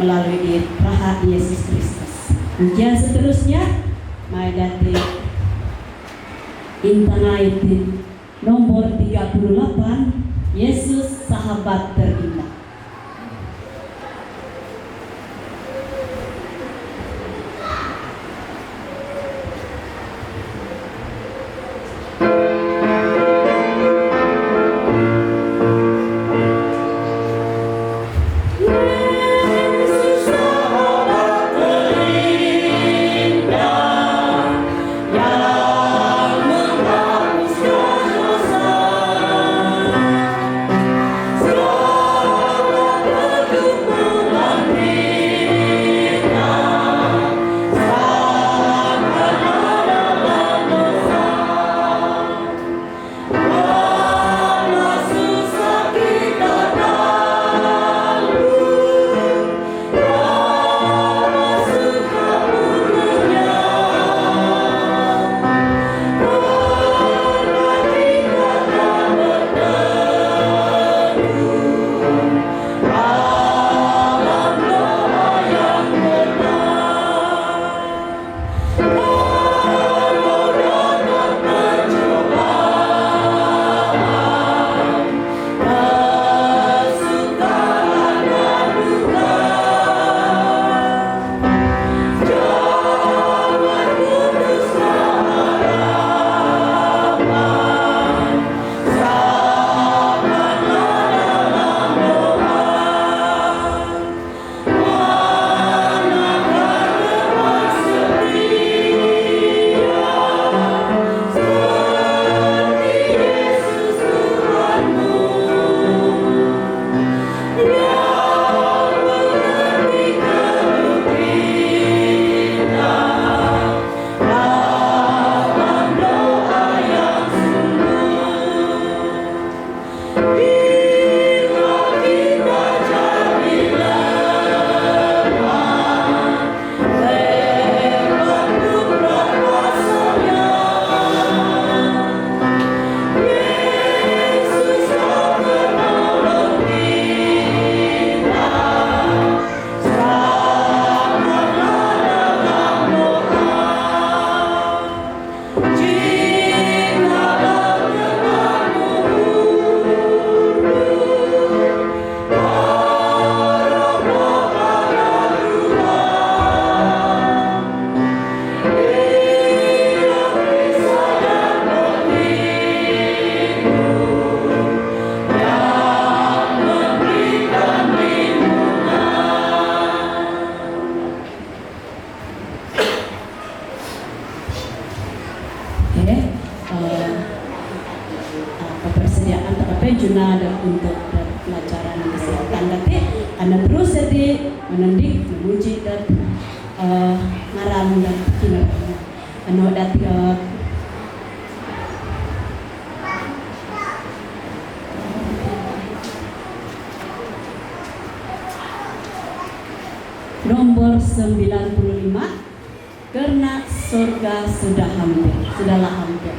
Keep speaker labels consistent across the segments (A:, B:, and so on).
A: melalui rahat Yesus Kristus. Ujian seterusnya Maedati Intanaitin nomor 38, Yesus sahabat terindah. Kepersediaan terkena untuk pelajaran kesehatan nanti anda terus jadi menendik memuji dan ngaram dan kinerja anda dati nomor 95, karena surga sudahlah hampir.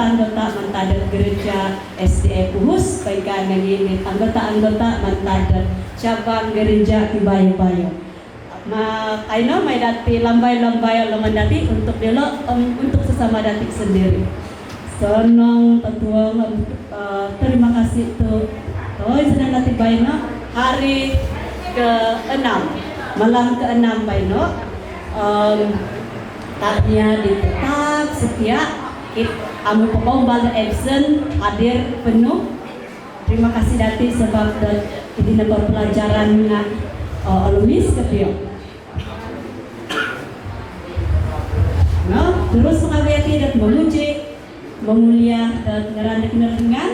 A: anggota-anggota mentada gereja SDA Puhus, baikkan ini anggota-anggota mentada cabang gereja di Bayu-Bayu. Aino may dati lambay-lambay laman dati untuk delo untuk sesama dati sendiri. Sonong tetuang terima kasih tuh. Sedang dati Baino hari ke-6, malam ke-6 Baino. Taknya tetap setia. Amu pembawa absen hadir penuh. Terima kasih dati sebab di nomor pelajaran Luis Kepio. Terus mengabdi dan memuji, memulia dan ngerandak-ngerangan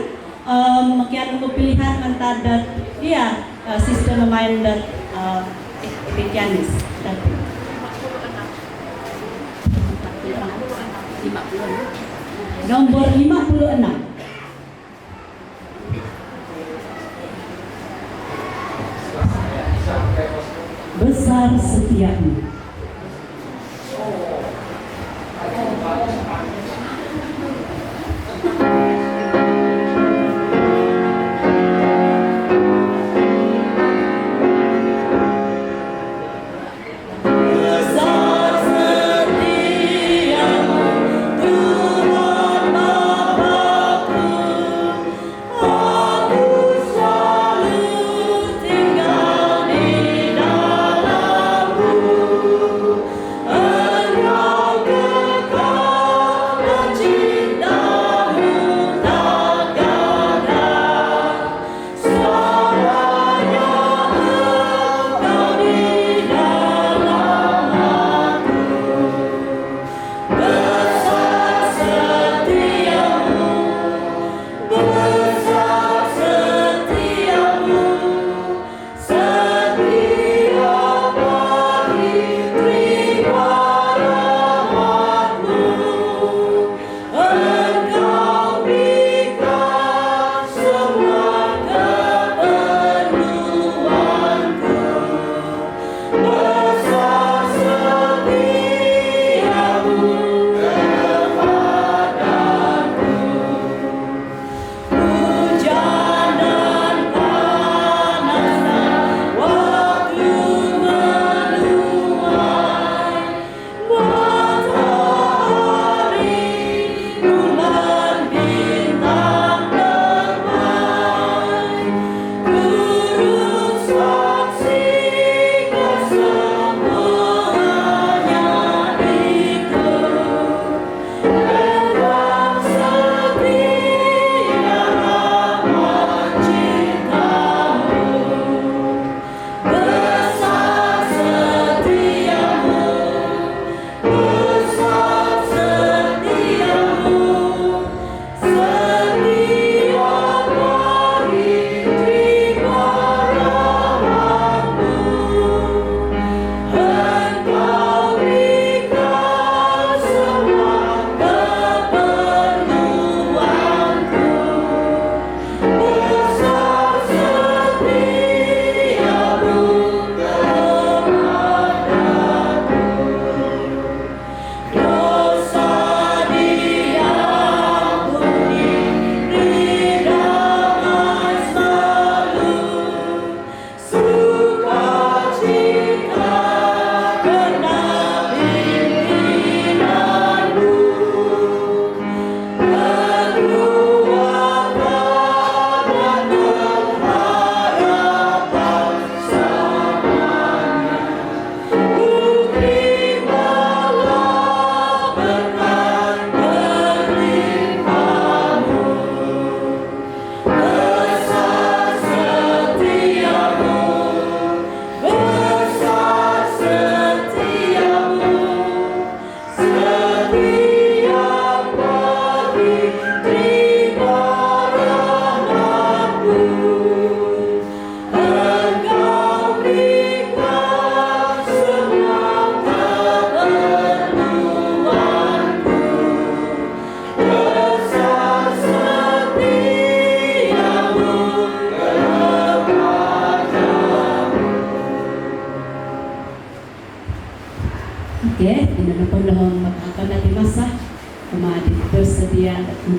A: makian pilihan antara dia sistem main dan pianis. Nomor 56. Besar setiamu.
B: Aku selalu. Tinggal di dalammu.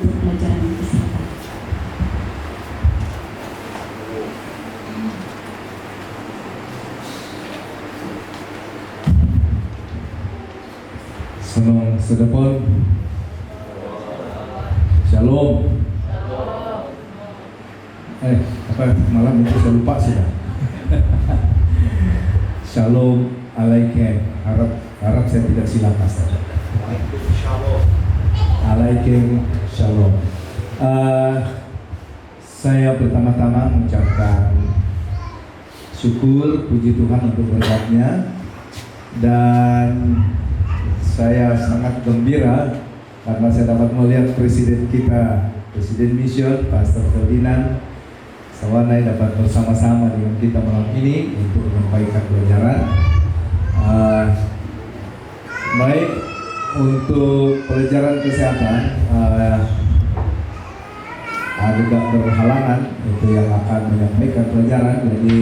A: untuk pelajaran kesehatan.
B: Senang sedepon. Shalom. Apa malam itu saya lupa sudah. Shalom alaikum. Harap saya tidak silap Pastor. Alaikum shalom. Saya pertama-tama mengucapkan syukur puji Tuhan untuk berkatnya, dan saya sangat gembira karena saya dapat melihat presiden kita, Presiden Mission Pastor Ferdinand Sawanai, dapat bersama-sama dengan kita malam ini untuk menyampaikan pelajaran. Baik, untuk pelajaran kesehatan agak berhalangan itu yang akan menyampaikan pelajaran, jadi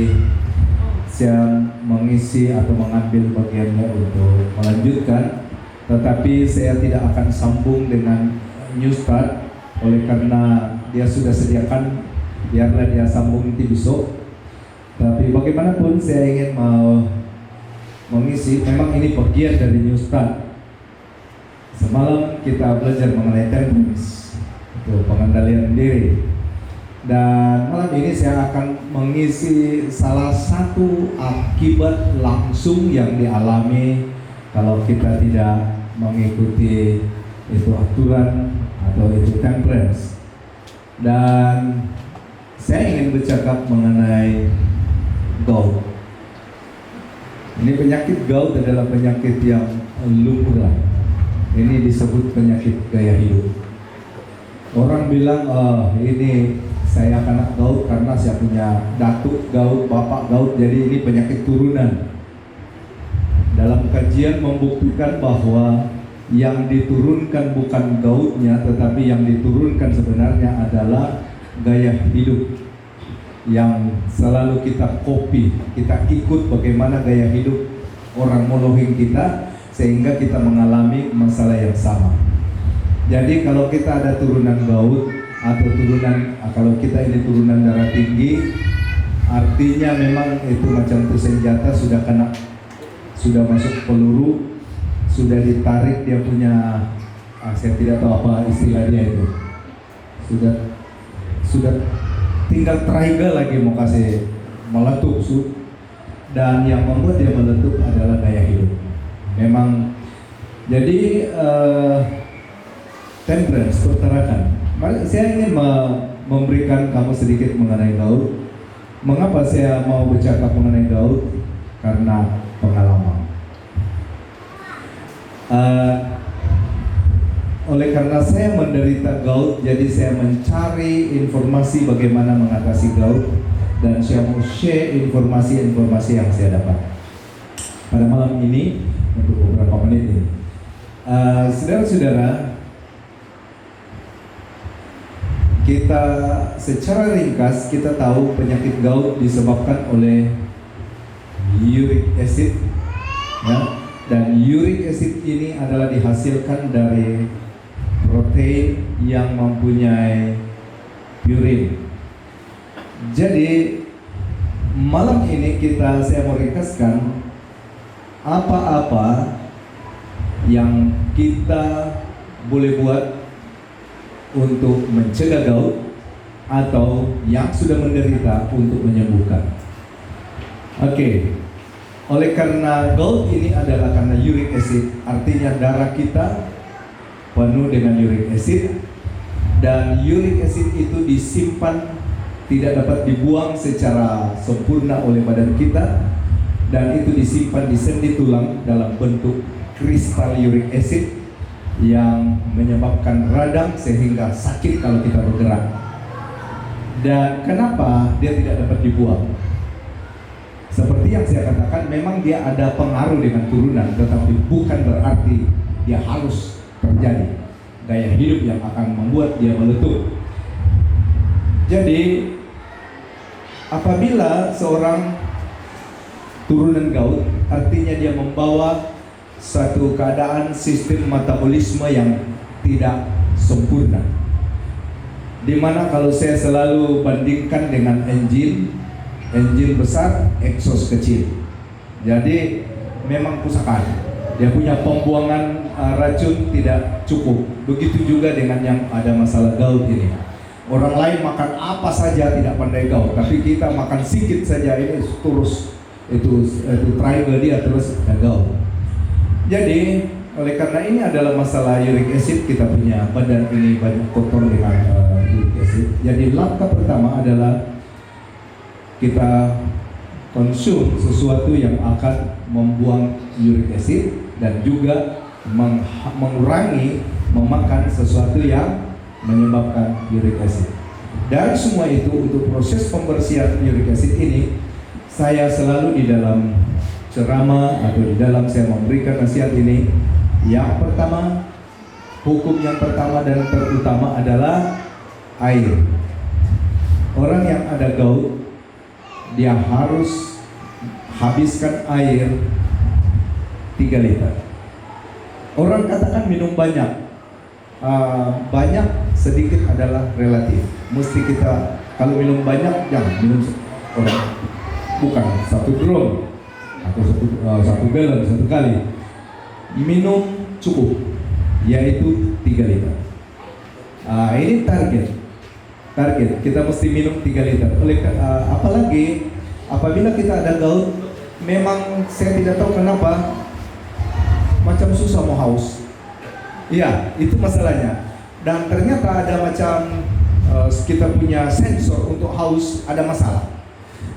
B: saya mengisi atau mengambil bagiannya untuk melanjutkan, tetapi saya tidak akan sambung dengan New Start oleh karena dia sudah sediakan, biarlah dia sambung nanti besok. Tapi bagaimanapun saya ingin mau mengisi, memang ini bagian dari New Start. Semalam kita belajar mengenai temperance, itu pengendalian diri, dan malam ini saya akan mengisi salah satu akibat langsung yang dialami kalau kita tidak mengikuti itu aturan atau itu temperance. Dan saya ingin bercakap mengenai gout. Ini penyakit gout adalah penyakit yang lumrah. Ini disebut penyakit gaya hidup. Orang bilang, ini saya kena gout karena saya punya datuk gout, bapak gout, jadi ini penyakit turunan. Dalam kajian membuktikan bahwa yang diturunkan bukan goutnya, tetapi yang diturunkan sebenarnya adalah gaya hidup yang selalu kita copy, kita ikut bagaimana gaya hidup orang monohing kita, sehingga kita mengalami masalah yang sama. Jadi kalau kita ada turunan gout atau kalau kita ini turunan darah tinggi, artinya memang itu macam itu senjata sudah masuk peluru, sudah ditarik dia punya, saya tidak tahu apa istilahnya itu, sudah tinggal trigger lagi mau kasih meletup, dan yang membuat dia meletup adalah gaya hidup. Memang jadi temperance, perterakan. Mari saya ingin memberikan kamu sedikit mengenai gout. Mengapa saya mau bercakap mengenai gout? Karena pengalaman. Oleh karena saya menderita gout, jadi saya mencari informasi bagaimana mengatasi gout, dan saya mau share informasi-informasi yang saya dapat pada malam ini untuk beberapa menit ini. Saudara-saudara, kita secara ringkas kita tahu penyakit gout disebabkan oleh uric acid, ya, dan uric acid ini adalah dihasilkan dari protein yang mempunyai purin. Jadi malam ini saya mau ringkaskan apa-apa yang kita boleh buat untuk mencegah gout atau yang sudah menderita untuk menyembuhkan. Oke. Oleh karena gout ini adalah karena uric acid, artinya darah kita penuh dengan uric acid, dan uric acid itu disimpan, tidak dapat dibuang secara sempurna oleh badan kita, dan itu disimpan di sendi tulang dalam bentuk kristal uric acid yang menyebabkan radang sehingga sakit kalau kita bergerak. Dan kenapa dia tidak dapat dibuang? Seperti yang saya katakan, memang dia ada pengaruh dengan turunan, tetapi bukan berarti dia harus terjadi gaya hidup yang akan membuat dia meletup. Jadi apabila seorang turunan gout, artinya dia membawa satu keadaan sistem metabolisme yang tidak sempurna. Dimana kalau saya selalu bandingkan dengan engine besar, exhaust kecil. Jadi memang kerusakan. Dia punya pembuangan racun tidak cukup. Begitu juga dengan yang ada masalah gout ini. Orang lain makan apa saja tidak pandai gout, tapi kita makan sedikit saja ini terus itu triangle dia terus ada gout. Jadi oleh karena ini adalah masalah uric acid, kita punya badan ini banyak kotor dengan uric acid. Jadi langkah pertama adalah kita konsum sesuatu yang akan membuang uric acid dan juga mengurangi memakan sesuatu yang menyebabkan uric acid. Dari semua itu, untuk proses pembersihan uric acid ini, saya selalu di dalam ceramah atau di dalam saya memberikan nasihat ini, yang pertama, hukum yang pertama dan terutama adalah air. Orang yang ada gout, dia harus habiskan air 3 liter. Orang katakan minum banyak. Banyak sedikit adalah relatif. Mesti kita kalau minum banyak jangan minum bukan 1 drum atau 1 galon 1 kali. Minum cukup, yaitu 3 liter. Ini target kita mesti minum 3 liter. Apalagi apabila kita ada gout, memang saya tidak tahu kenapa macam susah mau haus. Iya, itu masalahnya. Dan ternyata ada macam kita punya sensor untuk haus ada masalah,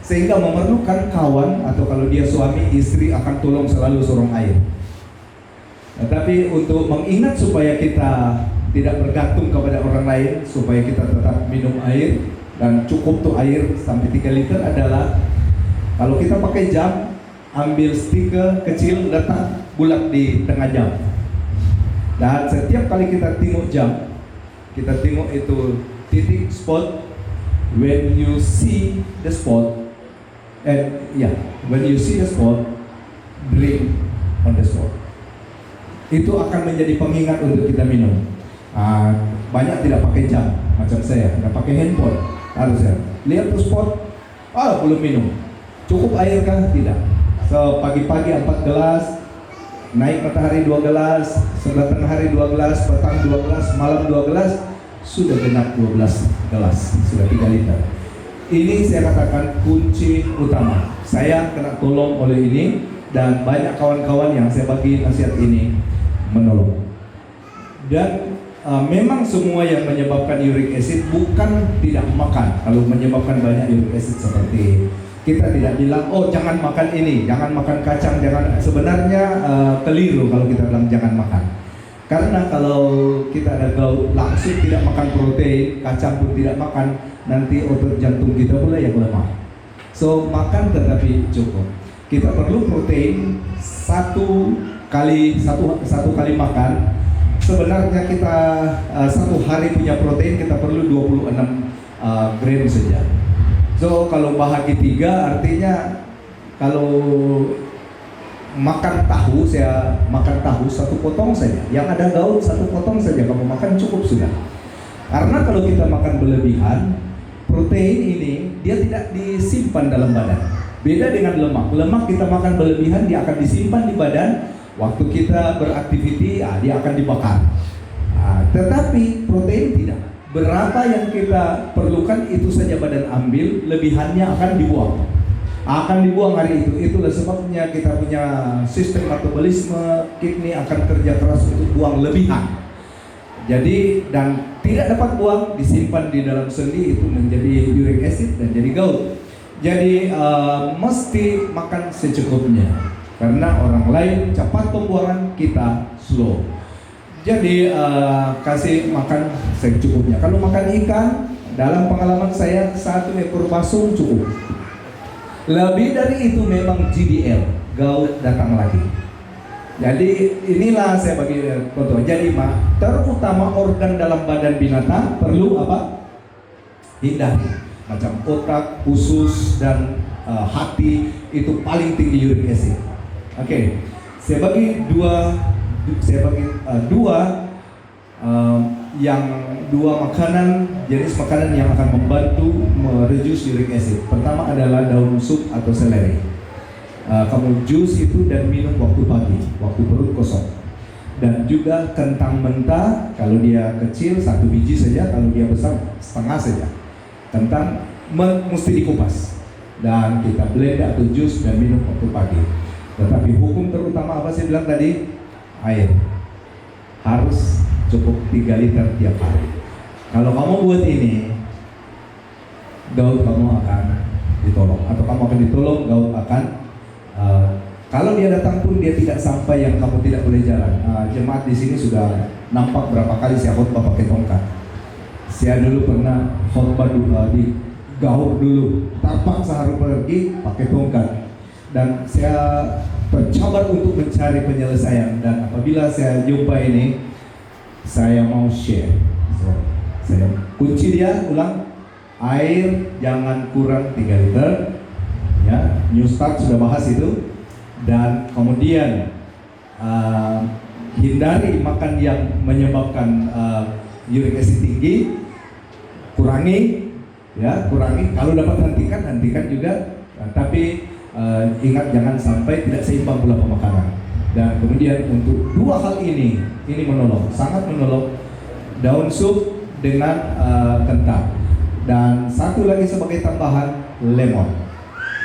B: sehingga memerlukan kawan atau kalau dia suami istri akan tolong selalu sorong air. Tapi untuk mengingat supaya kita tidak bergantung kepada orang lain, supaya kita tetap minum air dan cukup tuh air sampai 3 liter adalah kalau kita pakai jam, ambil stiker kecil letak bulat di tengah jam. Dan setiap kali kita tengok jam, kita tengok itu titik spot. When you see the spot, when you see the spot, drink on the spot. Itu akan menjadi pengingat untuk kita minum. Banyak tidak pakai jam, macam saya, tidak pakai handphone. Harusnya lihat tuh spot, belum minum. Cukup air kah? Tidak. So pagi-pagi 4 gelas, naik matahari 2 gelas, sebelah tengah hari 2 gelas, petang 2 gelas, malam 2 gelas, sudah genap 12 gelas, sudah 3 liter. Ini saya katakan kunci utama. Saya kena tolong oleh ini dan banyak kawan-kawan yang saya bagi nasihat ini menolong. Dan memang semua yang menyebabkan uric acid bukan tidak makan. Kalau menyebabkan banyak uric acid seperti kita tidak bilang, jangan makan ini, jangan makan kacang, jangan. Sebenarnya keliru kalau kita bilang jangan makan. Karena kalau kita ada gout, langsung tidak makan protein, kacang pun tidak makan, nanti otot jantung kita pula yang lemah. So makan tetapi cukup. Kita perlu protein satu kali makan. Sebenarnya kita 1 hari punya protein kita perlu 26 gram saja. So kalau bahagi 3 artinya kalau makan tahu, saya makan tahu 1 potong saja. Yang ada gout 1 potong saja kamu makan cukup sudah. Karena kalau kita makan berlebihan, protein ini dia tidak disimpan dalam badan. Beda dengan lemak. Lemak kita makan berlebihan dia akan disimpan di badan. Waktu kita beraktiviti, dia akan dibakar. Tetapi protein tidak. Berapa yang kita perlukan itu saja badan ambil, lebihannya akan dibuang. Akan dibuang hari itu. Itulah sebabnya kita punya sistem metabolisme kidney akan kerja keras untuk buang lebihan. Jadi dan tidak dapat buang, disimpan di dalam sendi, itu menjadi uric acid dan jadi gout. Jadi mesti makan secukupnya. Karena orang lain cepat pembuangan, kita slow. Jadi kasih makan secukupnya. Kalau makan ikan, dalam pengalaman saya 1 ekor basung cukup. Lebih dari itu memang GDL, gout datang lagi. Jadi inilah saya bagi contoh. Jadi terutama organ dalam badan binatang perlu apa? Hindari. Macam otak, usus dan hati itu paling tinggi uric acid. Oke, saya bagi dua yang dua jenis makanan yang akan membantu mereduce uric acid. Pertama adalah daun sup atau seledri. Kamu jus itu dan minum waktu pagi, waktu perut kosong. Dan juga kentang mentah, kalau dia kecil 1 biji saja, kalau dia besar setengah saja. Kentang mesti dikupas dan kita blend atau jus dan minum waktu pagi. Tetapi hukum terutama apa saya bilang tadi? Air harus cukup 3 liter tiap hari. Kalau kamu buat ini, gout kamu akan ditolong, atau kamu akan ditolong, gout akan kalau dia datang pun dia tidak sampai yang kamu tidak boleh jalan. Jemaat di sini sudah nampak berapa kali saya khotbah pakai tongkat. Saya dulu pernah khotbah di gout dulu, terpaksa harus pergi pakai tongkat. Dan saya mencoba untuk mencari penyelesaian, dan apabila saya jumpa ini, saya mau share. Saya kunci dia ulang, air jangan kurang 3 liter. Ya, New Start sudah bahas itu. Dan kemudian hindari makan yang menyebabkan uric acid tinggi, kurangi. Kalau dapat hentikan juga. Tapi ingat jangan sampai tidak seimbang pula pemakanan. Dan kemudian untuk 2 hal ini menolong, sangat menolong, daun sup dengan kentang. Dan satu lagi sebagai tambahan, lemon.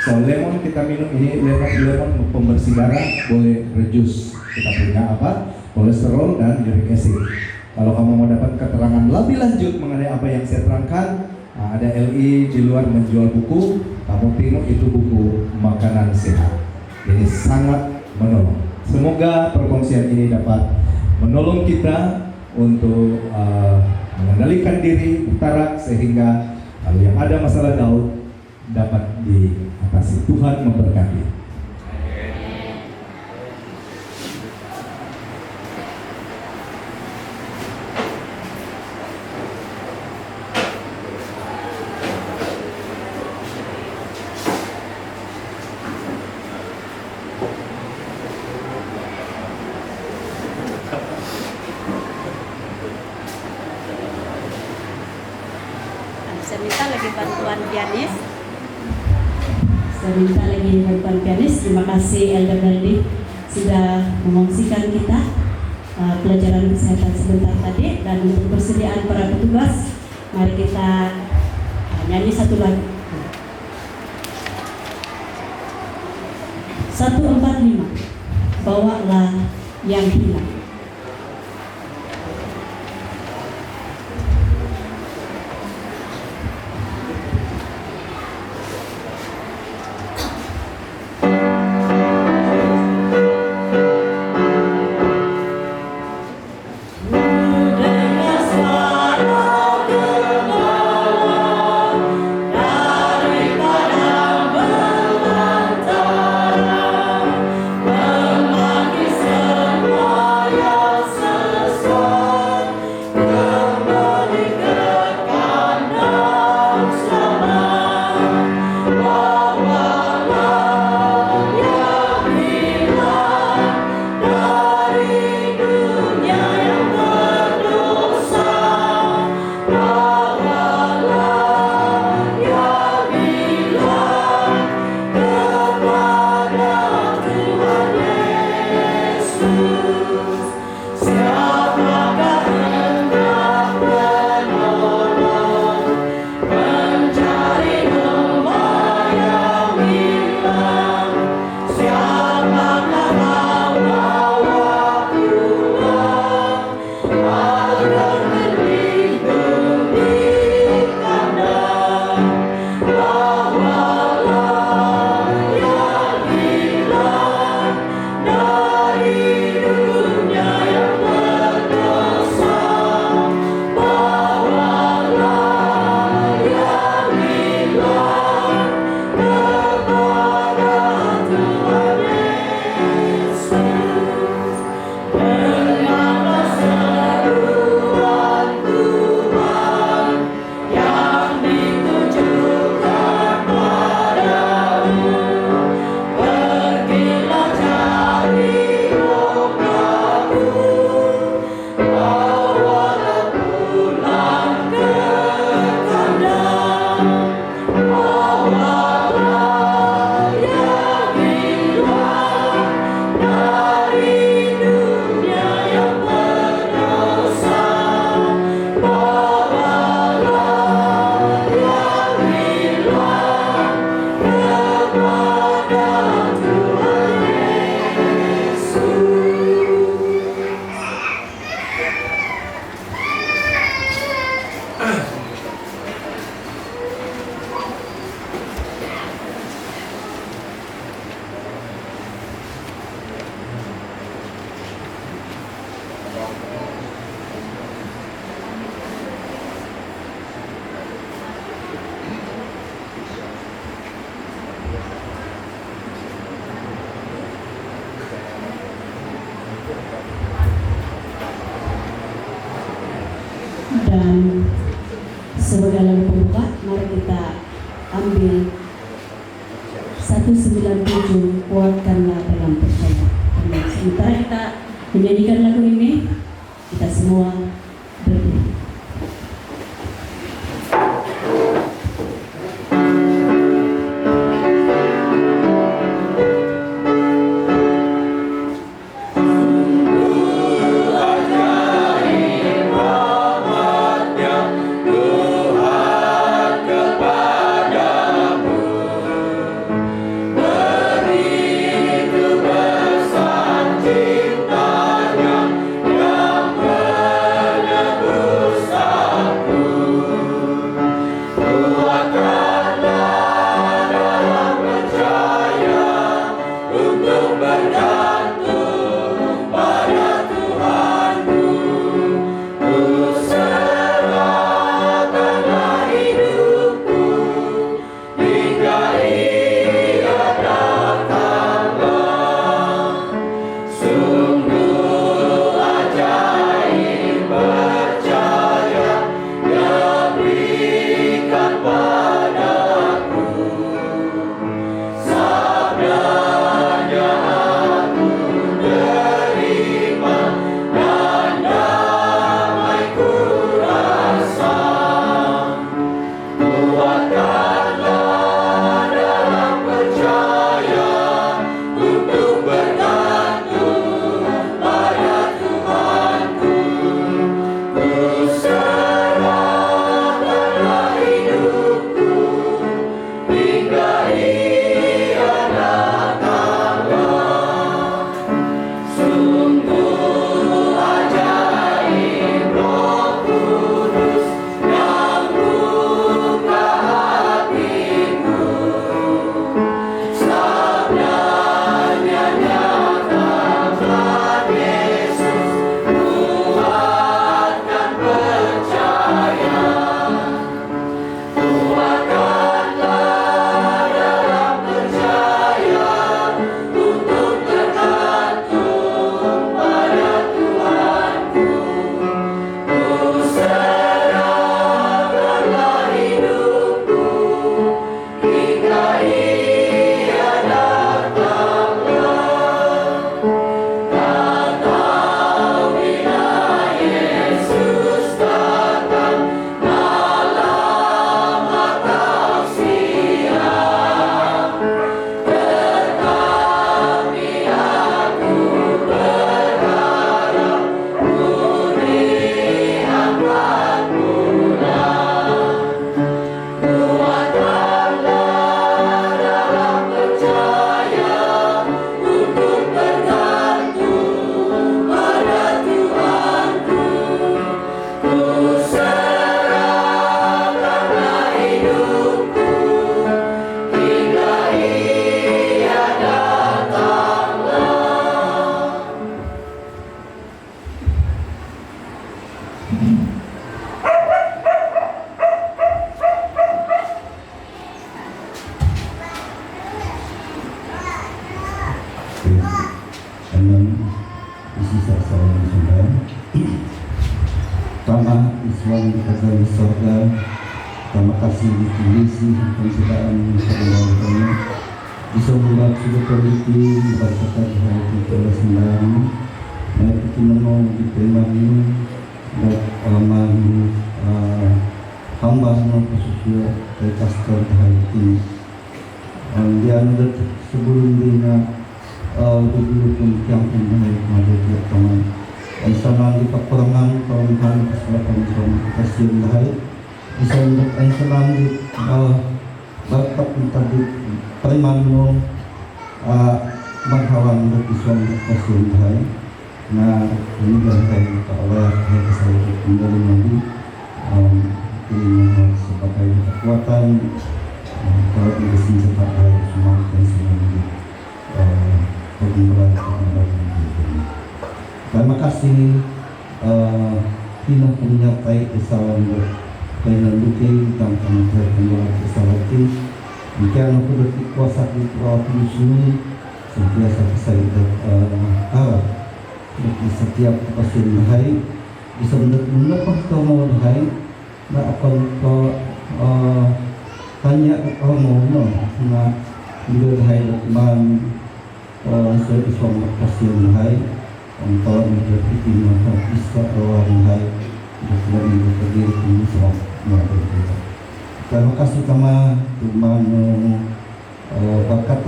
B: So lemon kita minum ini, lemon pembersih darah, boleh reduce kita punya kolesterol dan uric acid. Kalau kamu mau dapat keterangan lebih lanjut mengenai apa yang saya terangkan, ada LI di luar menjual buku, kamu tengok itu buku makanan sehat. Ini sangat menolong. Semoga perkongsian ini dapat menolong kita untuk mengendalikan diri utara, sehingga kalau yang ada masalah gout dapat diatasi. Tuhan memberkati.
A: Saya minta lagi bantuan pianis. Terima kasih Elder Daldi sudah mengongsikan kita pelajaran kesehatan sebentar tadi. Dan untuk persediaan para petugas, mari kita nyanyi satu lagu. 145, bawalah yang hilang.
C: Memanggil semua
A: Sebagai lagu pembuka, mari kita ambil 197 kuatkanlah dalam percaya. Dan sementara kita menyanyikan lagu ini, kita semua berdiri.
C: Tuhan kita di surga. Terima kasih dikulisi penciptaan kebenarannya. Bisa membuat sudah politik berkata hari kita sembilan. Mereka kita mau diterima ini dan aman hamba semua khususnya dari pastor hari ini. Dia ada sebelum dia dulu pun campur dengan manusia teman. Aisyah di peperangan kawan-kawan kesempatan kasih lahir bisa untuk Aisyah di berkat tadi perimanmu menghawan untuk suami kasih lahir. Nah ini dari Allah yang saya kembali lagi ini sebagai kekuatan kalau di sini cepat lahir semua dan semua pengumpulan. Terima kasih Hina menyertai kesalahan dengan bukti tentang kementerian kesalahan jika aku berkuasa di provinsi ini sentiasa saya harap di setiap pasien hari bisa mendapat kemauan hari na akan ko tanya ko no na nilhay man sa isang makasyon hay ang tawag nito itin na isa awan hay dapat nito pagir kung sa mga dito. Terima kasih kama tumano bakat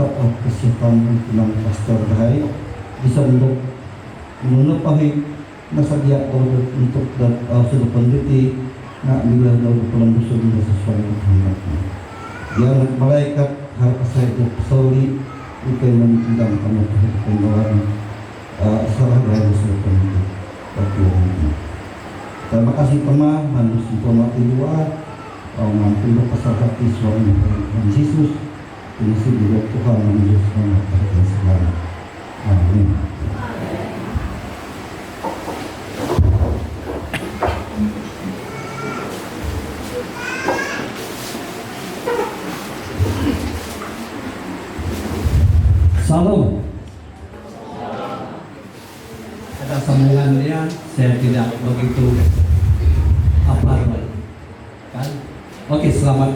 C: kesehatan ng pastor hay bisa untuk menupahi nasadya untuk sudah peneliti na bila daw pulang busog na sesuai dengan yang malaikat harus saya sauri itu yang mengundang kamu ke pembawaan salah dari sesuai peneliti. Terima kasih teman harus informasi luar mampu pasal hati suami Tuhan Yesus Yesus juga Tuhan Yesus Tuhan segala. Amin.
D: Salam. Ada sambungannya, saya tidak begitu hafal kan? Oke, selamat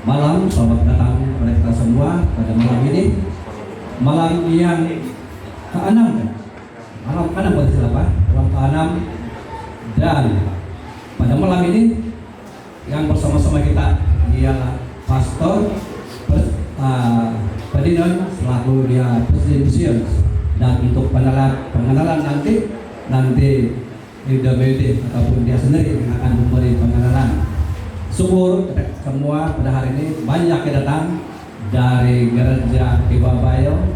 D: malam, selamat datang kepada kita semua pada malam ini. Malam yang ke-6 kan? Malam ke-6 berarti siapa? Malam ke-6 dan pada malam ini yang bersama-sama kita ialah Pastor Ferdinand selaku dia Presiden Museum, dan untuk pengenalan nanti IWD ataupun dia sendiri yang akan memberi pengenalan. Syukur semua pada hari ini banyak yang datang dari Gereja Ibabayo,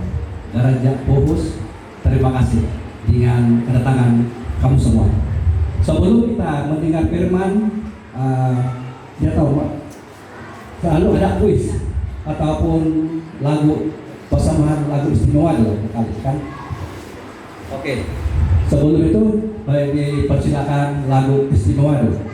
D: Gereja Puhus. Terima kasih dengan kedatangan kamu semua. Sebelum kita mendengar firman, dia tahu Pak, selalu ada kuis ataupun lagu persamaan lagu istimewa dulu kan? Oke. Sebelum itu dipersilakan lagu istimewa dulu.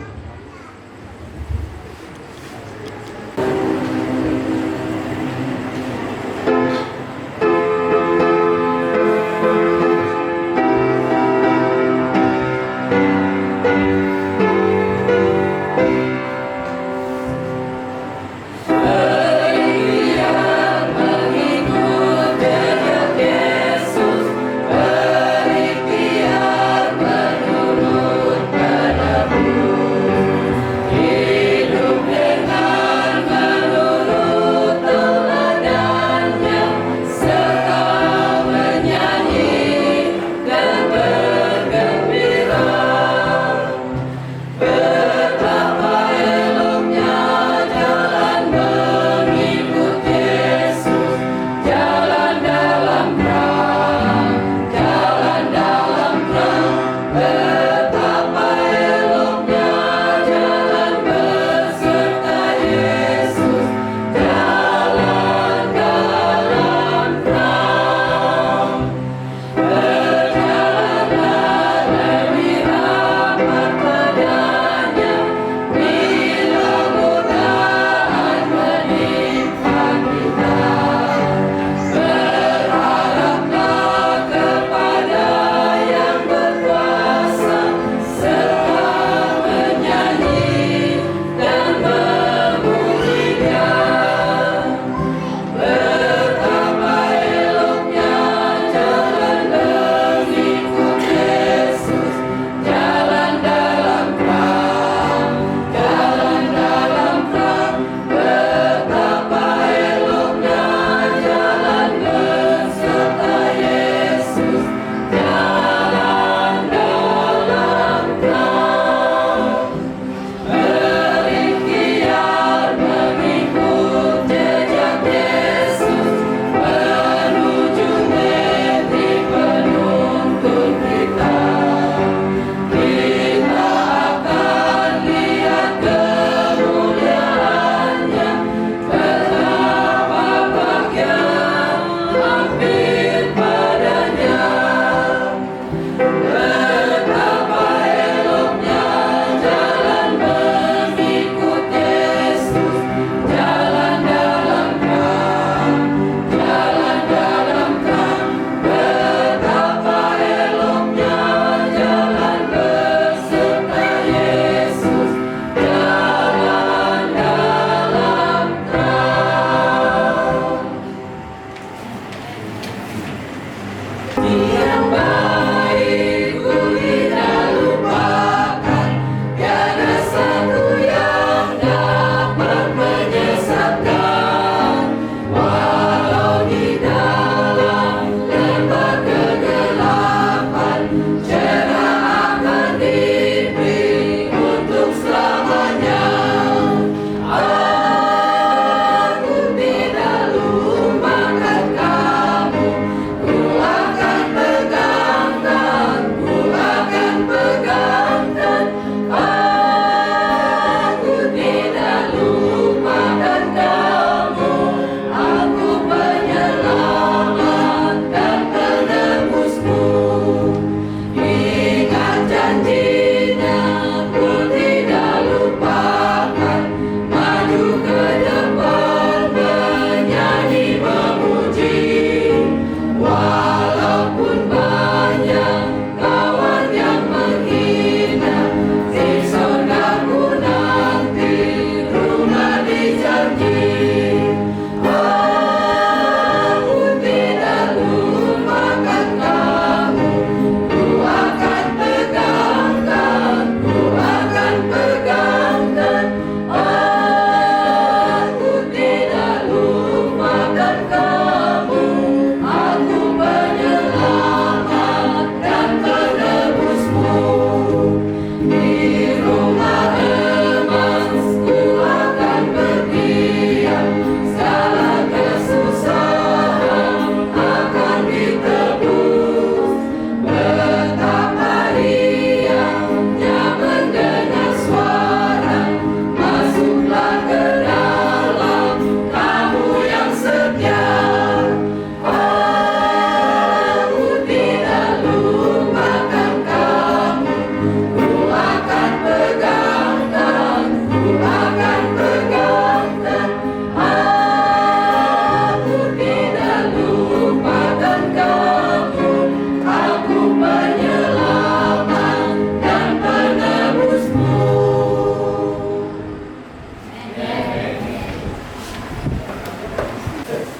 E: Berikhtiar menurut padamu.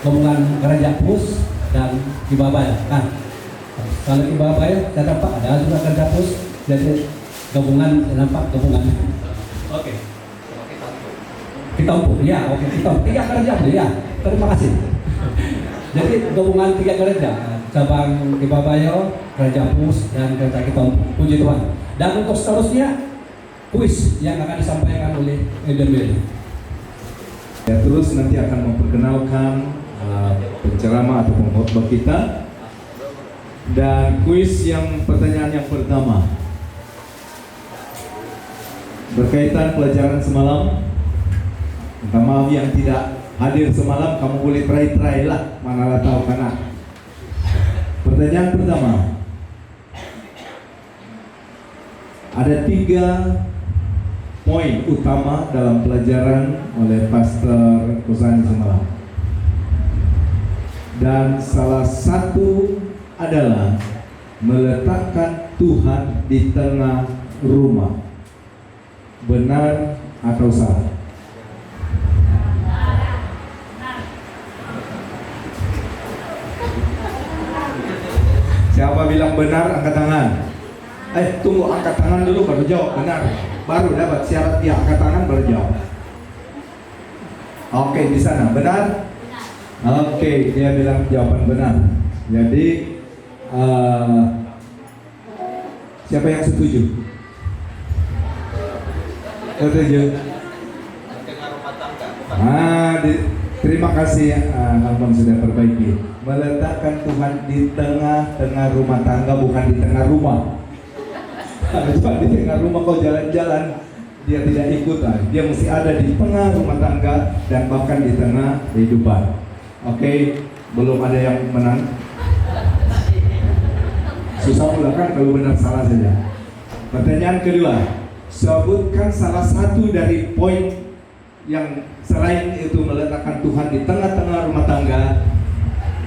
D: gabungan Gereja Pus dan Kibabaya kan. Kalau Kibabaya saya dapat ada juga Gereja Pus, jadi gabungan nampak gabungan. Oke. Kita umpuk, ya oke kita tiga gereja ya. Terima kasih. Jadi gabungan tiga gereja, cabang Kibabayo, Gereja Pus dan Gereja Kita Umpuk. Puji Tuhan. Dan untuk seterusnya kuis yang akan disampaikan oleh Eden.
B: Ya, terus nanti akan memperkenalkan penceramah atau pengkhotbah kita. Dan kuis yang pertanyaan yang pertama berkaitan pelajaran semalam. Minta maaf yang tidak hadir semalam, kamu boleh try lah, mana tahu karena. Pertanyaan pertama, ada 3 poin utama dalam pelajaran oleh Pastor Kusani semalam. Dan salah satu adalah meletakkan Tuhan di tengah rumah. Benar atau salah? Siapa bilang benar, angkat tangan. Tunggu, angkat tangan dulu baru jawab benar. Baru dapat syarat dia angkat tangan baru jawab. Oke, di sana benar? Oke, dia bilang jawaban benar. Jadi siapa yang setuju? Setuju. Terima kasih, Alman sudah perbaiki. Meletakkan Tuhan di tengah-tengah rumah tangga, bukan di tengah rumah. Cuma di tengah rumah kau jalan-jalan, dia tidak ikut lah. Dia mesti ada di tengah rumah tangga dan bahkan di tengah kehidupan. Oke, belum ada yang menang. Susah pula kan kalau benar salah saja. Pertanyaan kedua, sebutkan salah satu dari poin yang selain itu meletakkan Tuhan di tengah-tengah rumah tangga.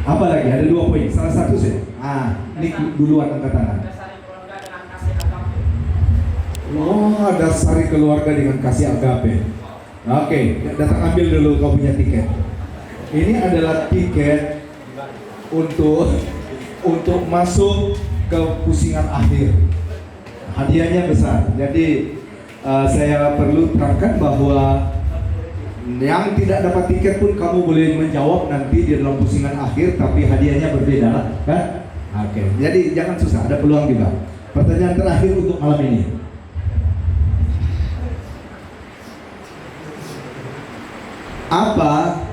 B: Apa lagi? Ada 2 poin. Salah satu saja. Ini duluan angkat tangan. Dasari keluarga dengan kasih agape. Oke, datang ambil dulu kau punya tiket. Ini adalah tiket untuk masuk ke pusingan akhir. Hadiahnya besar. Jadi saya perlu terangkan bahwa yang tidak dapat tiket pun kamu boleh menjawab nanti di dalam pusingan akhir, tapi hadiahnya berbeda lah, kan? Oke. Jadi jangan susah, ada peluang juga. Pertanyaan terakhir untuk malam ini. Apa?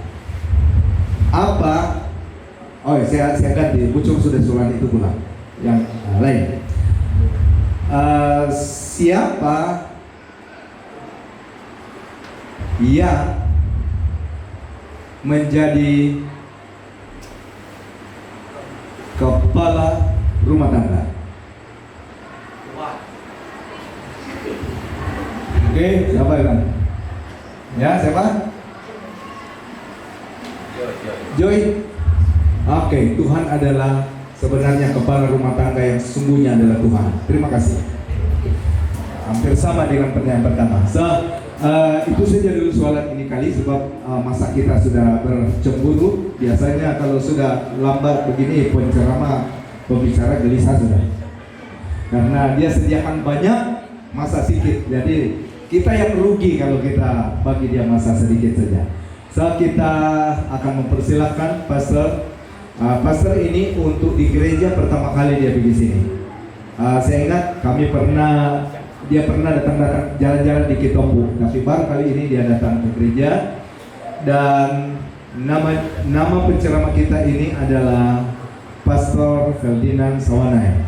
B: Oh, saya ganti. Bucung sudah surat itu pula. Yang lain. Siapa yang menjadi kepala rumah tangga? Oke, siapa ya? Ya, siapa? Joy. Oke, Tuhan adalah sebenarnya kepala rumah tangga yang sesungguhnya adalah Tuhan. Terima kasih. Hampir sama dengan pertanyaan pertama. Itu saja dulu soalan ini kali, sebab masa kita sudah bercemburu. Biasanya kalau sudah lambat begini pembicara gelisah sudah, karena dia sediakan banyak, masa sedikit. Jadi kita yang rugi kalau kita bagi dia masa sedikit saja. Kita akan mempersilahkan Pastor ini untuk di gereja pertama kali dia pergi sini. Saya ingat dia pernah datang jalan-jalan di Kita Umpuk, tapi baru kali ini dia datang ke gereja. Dan nama penceramah kita ini adalah Pastor Ferdinand Sawanai.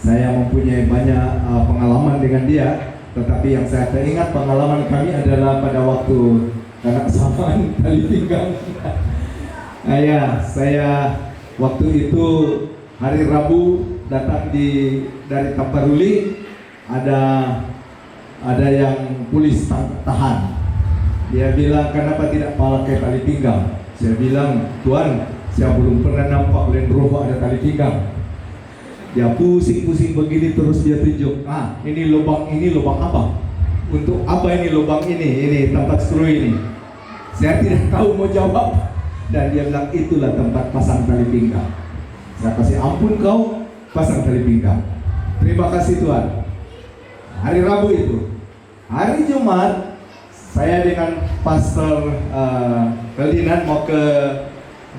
B: Saya mempunyai banyak pengalaman dengan dia, tetapi yang saya teringat pengalaman kami adalah pada waktu anak samaan tali pinggang. Saya waktu itu hari Rabu datang dari Tamparuli. Ada yang polis tahan. Dia bilang, kenapa tidak pakai tali pinggang? Saya bilang, Tuan, saya belum pernah nampak Land Rover ada tali pinggang. Dia pusing-pusing begini, terus dia tunjuk, ini lubang apa? Untuk apa ini lubang ini tempat skru ini? Saya tidak tahu mau jawab. Dan dia bilang itulah tempat pasang tali pinggang. Saya kasih ampun kau, pasang tali pinggang. Terima kasih Tuhan. Hari Rabu itu. Hari Jumat saya dengan Pastor Ferdinand mau ke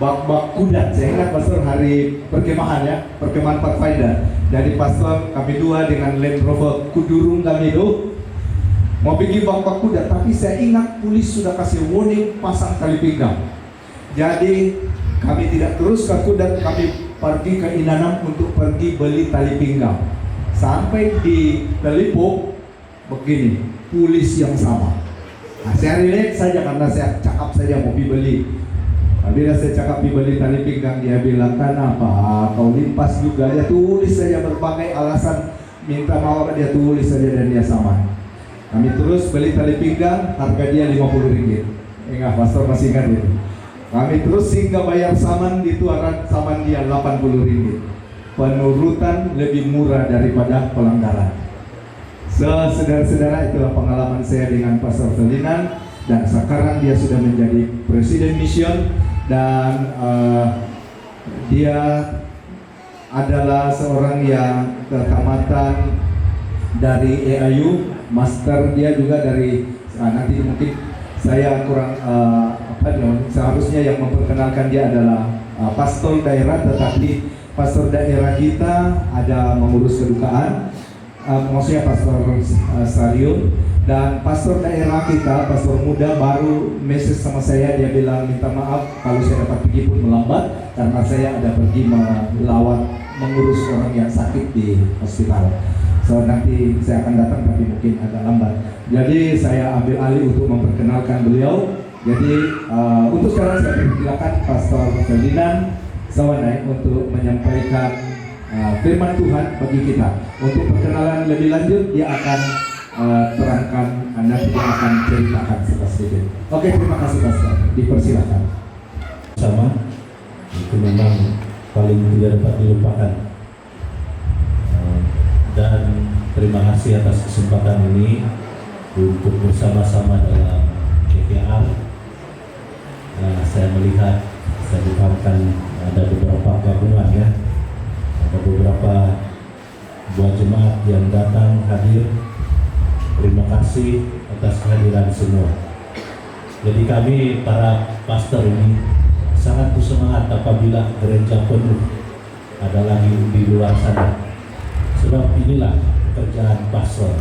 B: Bak Kudat. Saya ingat Pastor hari perkemahan ya, perkemahan Pathfinder. Jadi Pastor kami dua dengan Land Rover Kudurung kami itu mau pergi Bak Kudat. Tapi saya ingat polis sudah kasih warning pasang tali pinggang. Jadi kami tidak terus ke Kudat, kami pergi ke Inanam untuk pergi beli tali pinggang. Sampai di Telipuk begini, polis yang sama. Nah, saya relax saja karena saya cakap saja mau beli. Bila saya cakap beli tali pinggang, dia bilang kenapa kau limpas juga, dia tulis saja berbagai alasan minta maaf, dia tulis saja dan dia sama. Kami terus beli tali pinggang, harga dia Rp50. Ingat, Pastor masih ingat itu. Kami terus hingga bayar saman di tuaran saman dia Rp80. Penurutan lebih murah daripada pelanggaran. Saudara-saudara, itulah pengalaman saya dengan Pastor Ferdinand, dan sekarang dia sudah menjadi Presiden Mission, dan dia adalah seorang yang ketamatan dari EAU, master dia juga dari nanti mungkin saya kurang seharusnya yang memperkenalkan dia adalah pastor daerah, tetapi pastor daerah kita ada mengurus kedukaan. Maksudnya Pastor Sarium, dan pastor daerah kita, pastor muda baru message sama saya, dia bilang minta maaf kalau saya dapat pergi pun melambat karena saya ada pergi melawat mengurus orang yang sakit di hospital. So nanti saya akan datang tapi mungkin agak lambat. Jadi saya ambil alih untuk memperkenalkan beliau. Jadi untuk sekarang saya persilakan Pastor Ferdinand Sawanai untuk menyampaikan firman Tuhan bagi kita. Untuk perkenalan lebih lanjut dia akan terangkan, nanti dia akan ceritakan sedikit. Oke, terima kasih Pastor. Dipersilakan.
E: Sama, itu memang paling tidak dapat dilupakan. Dan terima kasih atas kesempatan ini untuk bersama-sama dalam KKR. Saya melihat, saya dipahamkan ada beberapa gabungan ya. Ada beberapa buah jemaat yang datang hadir. Terima kasih atas kehadiran semua. Jadi kami para pastor ini sangat bersemangat apabila gereja penuh, ada lagi di luar sana. Sebab inilah pekerjaan pastor.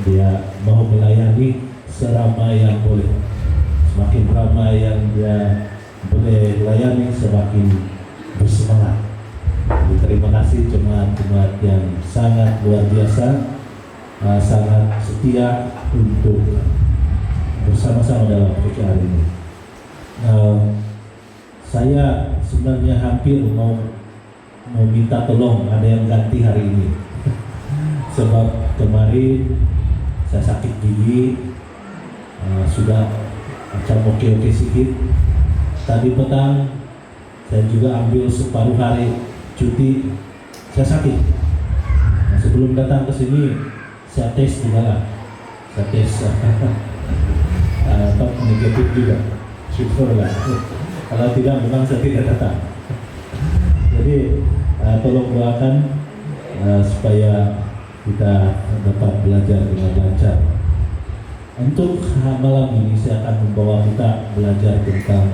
E: Dia mau melayani seramai yang boleh. Semakin ramai yang dia boleh layani, semakin bersemangat. Terima kasih jemaat-jemaat yang sangat luar biasa, sangat setia untuk bersama-sama dalam pekerjaan ini. Saya sebenarnya hampir mau minta tolong ada yang ganti hari ini. Sebab kemarin saya sakit gigi, sudah macam oke sedikit. Tadi petang saya juga ambil separuh hari cuti, saya sakit. Nah, sebelum datang ke sini saya tes juga lah, saya tes negatif juga, syukurlah. Kalau tidak memang saya tidak datang. Jadi tolong doakan supaya kita dapat belajar dengan lancar. Untuk malam ini saya akan membawa kita belajar tentang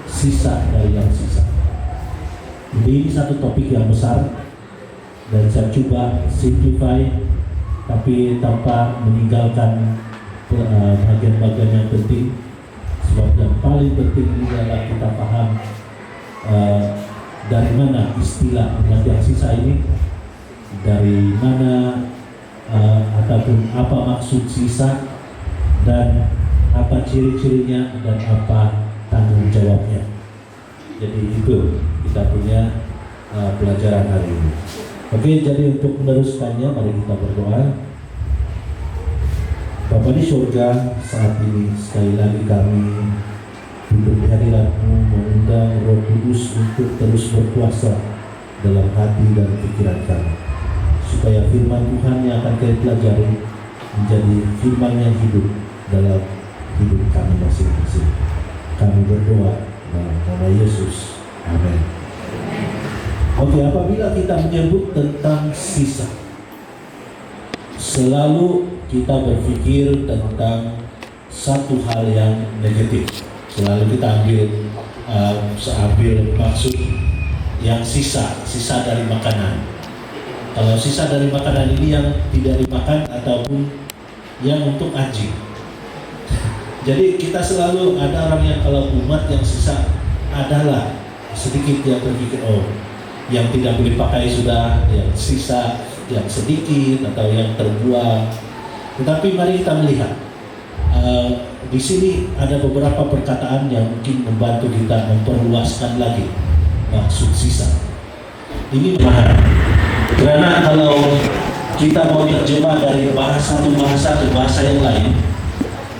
E: sisa dari yang sisa. Jadi ini satu topik yang besar dan saya coba simplify tapi tanpa meninggalkan bagian-bagian yang penting. Sebab yang paling penting adalah kita paham dari mana istilah yang sisa ini, dari mana ataupun apa maksud sisa, dan apa ciri-cirinya dan apa tanggung jawabnya. Jadi itu kita punya pelajaran hari ini. Oke, jadi untuk meneruskannya mari kita berdoa. Bapa di surga, saat ini sekali lagi kami duduk di hadirat-Mu mengundang Roh Kudus untuk terus berkuasa dalam hati dan pikiran kami, supaya firman Tuhan yang akan kami pelajari menjadi firman yang hidup dalam hidup kami masing-masing. Kami berdoa Dalam nama Yesus. Amin. Oke, apabila kita menyebut tentang sisa, selalu kita berpikir tentang satu hal yang negatif. Selalu kita ambil maksud yang sisa dari makanan. Kalau sisa dari makanan ini yang tidak dimakan ataupun yang untuk anjing. Jadi kita selalu ada orang yang kalau umat yang sisa adalah sedikit yang berpikir, oh yang tidak boleh pakai sudah, yang sisa yang sedikit atau yang terbuang. Tetapi mari kita melihat di sini ada beberapa perkataan yang mungkin membantu kita memperluaskan lagi maksud sisa. Ini mahal. Karena kalau kita mau terjemah dari satu bahasa ke bahasa yang lain,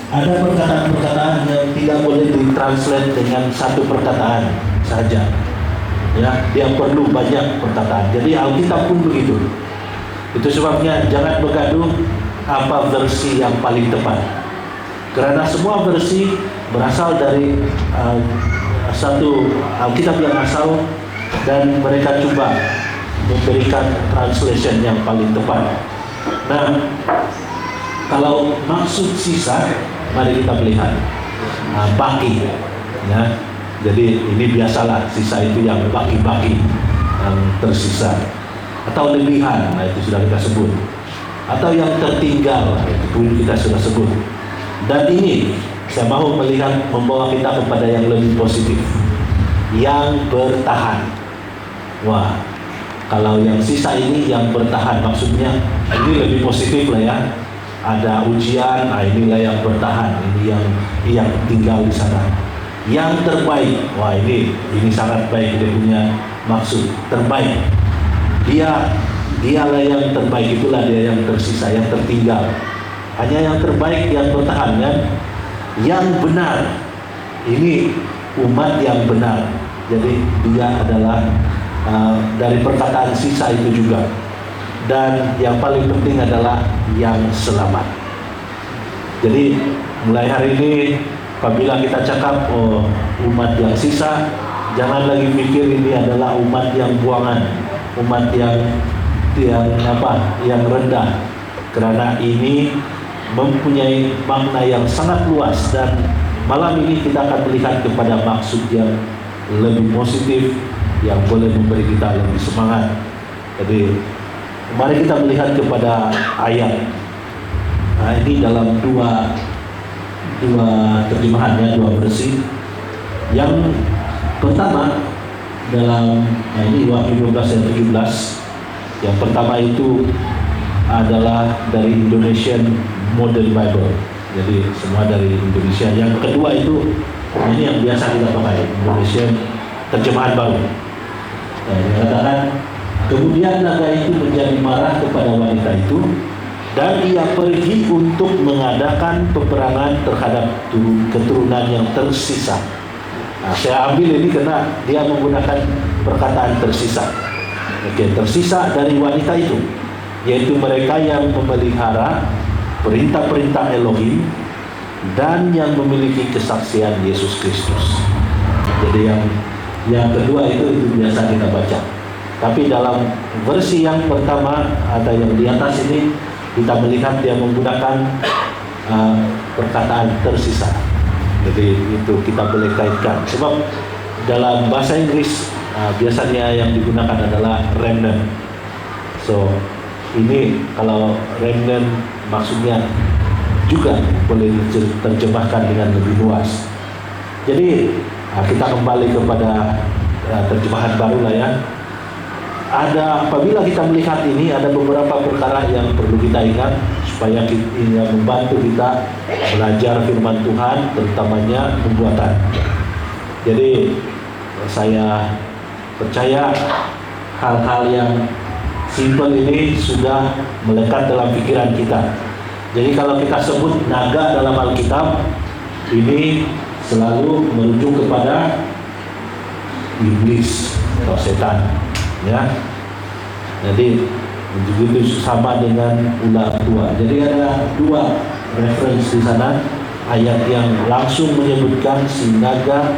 E: ada perkataan-perkataan yang tidak boleh ditranslate dengan satu perkataan saja. Ya, dia perlu banyak perkataan. Jadi Alkitab pun begitu. Itu sebabnya jangan bergaduh apa versi yang paling tepat. Karena semua versi berasal dari satu Alkitab yang asal dan mereka coba memberikan translation yang paling tepat. Nah, kalau maksud sisa, mari kita melihat baki, ya. Jadi ini biasalah sisa itu yang baki-baki yang tersisa, atau lebihan, nah itu sudah kita sebut, atau yang tertinggal, itu pun kita sudah sebut. Dan ini saya mau melihat membawa kita kepada yang lebih positif, yang bertahan. Wah, kalau yang sisa ini yang bertahan, maksudnya ini lebih positif lah ya. Ada ujian, nah inilah yang bertahan, ini yang tinggal di sana. Yang terbaik, wah ini sangat baik, dia punya maksud terbaik. Dialah yang terbaik, itulah dia yang tersisa, yang tertinggal. Hanya yang terbaik yang bertahan kan? Yang benar, ini umat yang benar. Jadi dia adalah dari perkataan sisa itu juga. Dan yang paling penting adalah yang selamat. Jadi mulai hari ini apabila kita cakap umat yang sisa, jangan lagi pikir ini adalah umat yang buangan, umat yang rendah. Karena ini mempunyai makna yang sangat luas, dan malam ini kita akan melihat kepada maksud yang lebih positif yang boleh memberi kita lebih semangat. Jadi mari kita melihat kepada ayat. Nah, ini dalam dua terjemahan ya, dua versi. Yang pertama dalam ini Wahyu 12 ayat 17. Yang pertama itu adalah dari Indonesian Modern Bible. Jadi semua dari Indonesia. Yang kedua itu ini yang biasa kita pakai, Indonesian terjemahan baru. Nah, dikatakan kemudian naga itu menjadi marah kepada wanita itu, dan ia pergi untuk mengadakan peperangan terhadap keturunan yang tersisa. Nah, saya ambil ini karena dia menggunakan perkataan tersisa. Oke, tersisa dari wanita itu, yaitu mereka yang memelihara perintah-perintah Elohim dan yang memiliki kesaksian Yesus Kristus. Jadi yang kedua itu biasa kita baca. Tapi dalam versi yang pertama ada yang di atas ini, kita melihat dia menggunakan perkataan tersisa. Jadi itu kita boleh kaitkan. Sebab dalam bahasa Inggris biasanya yang digunakan adalah remnant. So ini kalau remnant maksudnya juga boleh diterjemahkan dengan lebih luas. Jadi kita kembali kepada terjemahan baru lah ya. Apabila kita melihat ini, ada beberapa perkara yang perlu kita ingat supaya ini membantu kita belajar firman Tuhan, terutamanya pembuatan. Jadi saya percaya hal-hal yang simpel ini sudah melekat dalam pikiran kita. Jadi kalau kita sebut naga dalam Alkitab, ini selalu merujuk kepada iblis atau setan, ya. Jadi begitu sama dengan ular tua. Jadi ada dua referensi di sana, ayat yang langsung menyebutkan si naga,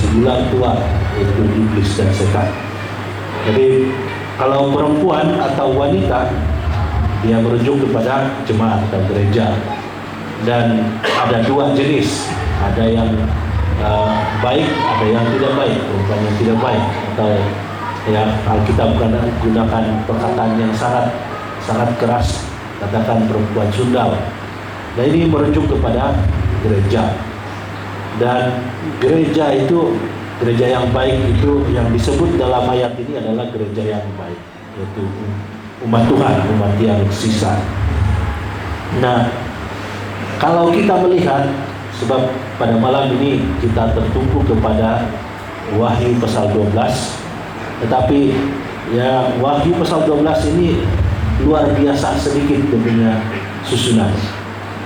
E: sebulan tua, yaitu iblis dan setan. Jadi kalau perempuan atau wanita, dia merujuk kepada jemaat atau gereja. Dan ada dua jenis, ada yang baik, ada yang tidak baik, perempuan yang tidak baik, atau ya Alkitab gunakan perkataan yang sangat keras, katakan perempuan sundal. Nah, ini merujuk kepada gereja. Dan gereja itu, gereja yang baik itu yang disebut dalam ayat ini adalah gereja yang baik, yaitu umat Tuhan, umat yang sisa. Nah, kalau kita melihat, sebab pada malam ini kita tertumpu kepada Wahyu pasal 12, tetapi ya Wahyu pasal 12 ini luar biasa sedikit punya susunan.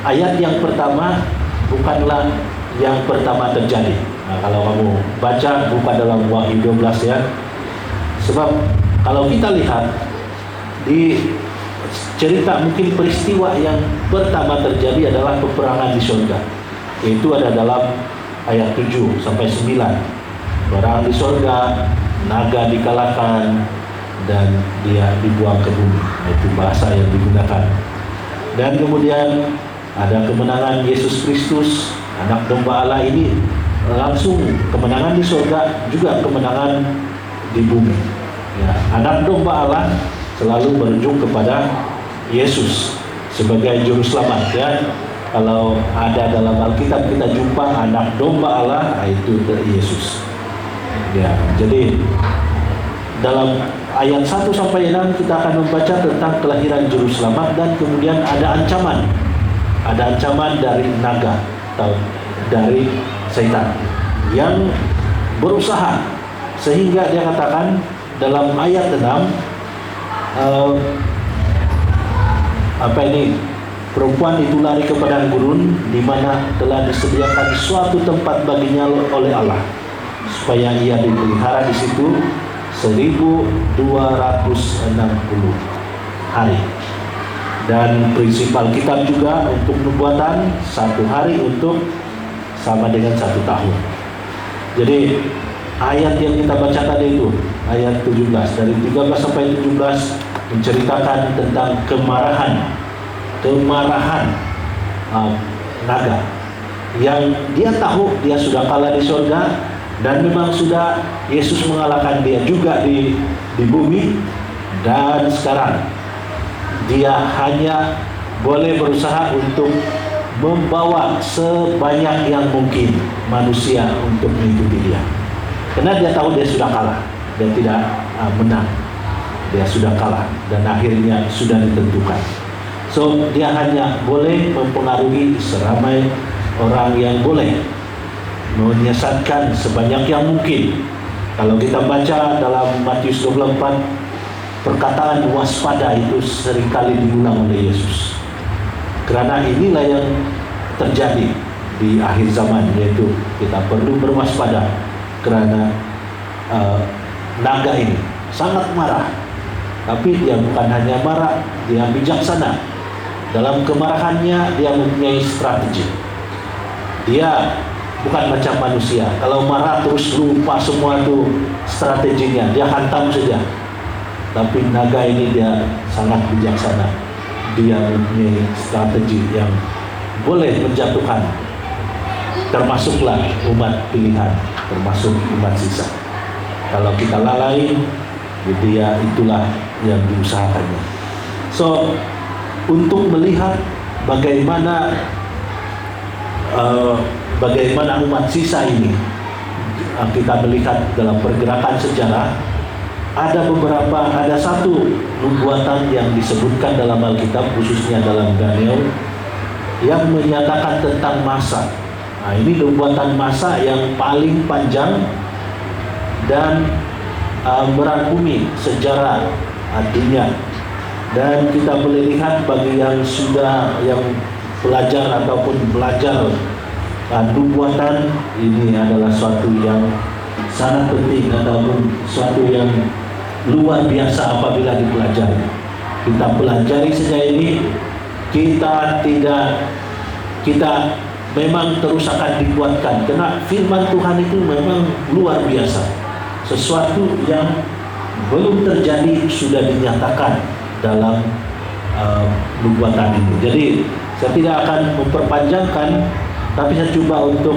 E: Ayat yang pertama bukanlah yang pertama terjadi. Nah, kalau kamu baca buka dalam Wahyu 12 ya. Sebab kalau kita lihat di cerita, mungkin peristiwa yang pertama terjadi adalah peperangan di surga. Itu ada dalam ayat 7 sampai 9. Perang di surga, naga dikalahkan dan dia dibuang ke bumi. Itu bahasa yang digunakan. Dan kemudian ada kemenangan Yesus Kristus, anak domba Allah ini, langsung kemenangan di surga, juga kemenangan di bumi. Ya, anak domba Allah selalu merujuk kepada Yesus sebagai juru selamat ya. Kalau ada dalam Alkitab kita jumpa anak domba Allah, itu Yesus. Ya, jadi dalam ayat 1 sampai 6 kita akan membaca tentang kelahiran juru selamat, dan kemudian ada ancaman. Ada ancaman dari naga atau dari setan yang berusaha, sehingga dia katakan dalam ayat 6 perempuan itu lari ke padang gurun di mana telah disediakan suatu tempat baginya oleh Allah, supaya ia dipelihara di situ 1260 hari. Dan prinsip Alkitab juga untuk nubuatan, 1 hari untuk sama dengan 1 tahun. Jadi ayat yang kita baca tadi itu, ayat 17, dari 13 sampai 17 menceritakan tentang kemarahan naga yang dia tahu dia sudah kalah di surga, dan memang sudah Yesus mengalahkan dia juga di bumi, dan sekarang dia hanya boleh berusaha untuk membawa sebanyak yang mungkin manusia untuk mengikuti dia, karena dia tahu dia sudah kalah, dia tidak menang, dia sudah kalah dan akhirnya sudah ditentukan. So dia hanya boleh mempengaruhi seramai orang yang boleh menyesatkan sebanyak yang mungkin. Kalau kita baca dalam Matius 24, perkataan waspada itu seringkali diulang oleh Yesus. Karena inilah yang terjadi di akhir zaman, yaitu kita perlu berwaspada karena naga ini sangat marah. Tapi dia bukan hanya marah, dia bijaksana. Dalam kemarahannya dia mempunyai strategi. Dia bukan macam manusia. Kalau marah terus lupa semua itu strateginya, dia hantam saja. Tapi naga ini dia sangat bijaksana. Dia mempunyai strategi yang boleh menjatuhkan, termasuklah umat pilihan, termasuk umat sisa. Kalau kita lalai, dia itulah yang diusahakannya. So, untuk melihat bagaimana umat sisa ini, kita melihat dalam pergerakan sejarah, ada satu nubuatan yang disebutkan dalam Alkitab, khususnya dalam Daniel, yang menyatakan tentang masa. Nah, ini nubuatan masa yang paling panjang dan merangkumi sejarah dunia. Dan kita boleh lihat bagi yang pelajar ataupun belajar nubuatan, ini adalah suatu yang sangat penting ataupun suatu yang luar biasa apabila dipelajari. Kita pelajari saja ini, kita memang terus akan dikuatkan karena firman Tuhan itu memang luar biasa. Sesuatu yang belum terjadi sudah dinyatakan dalam nubuatan ini. Jadi saya tidak akan memperpanjangkan, tapi saya coba untuk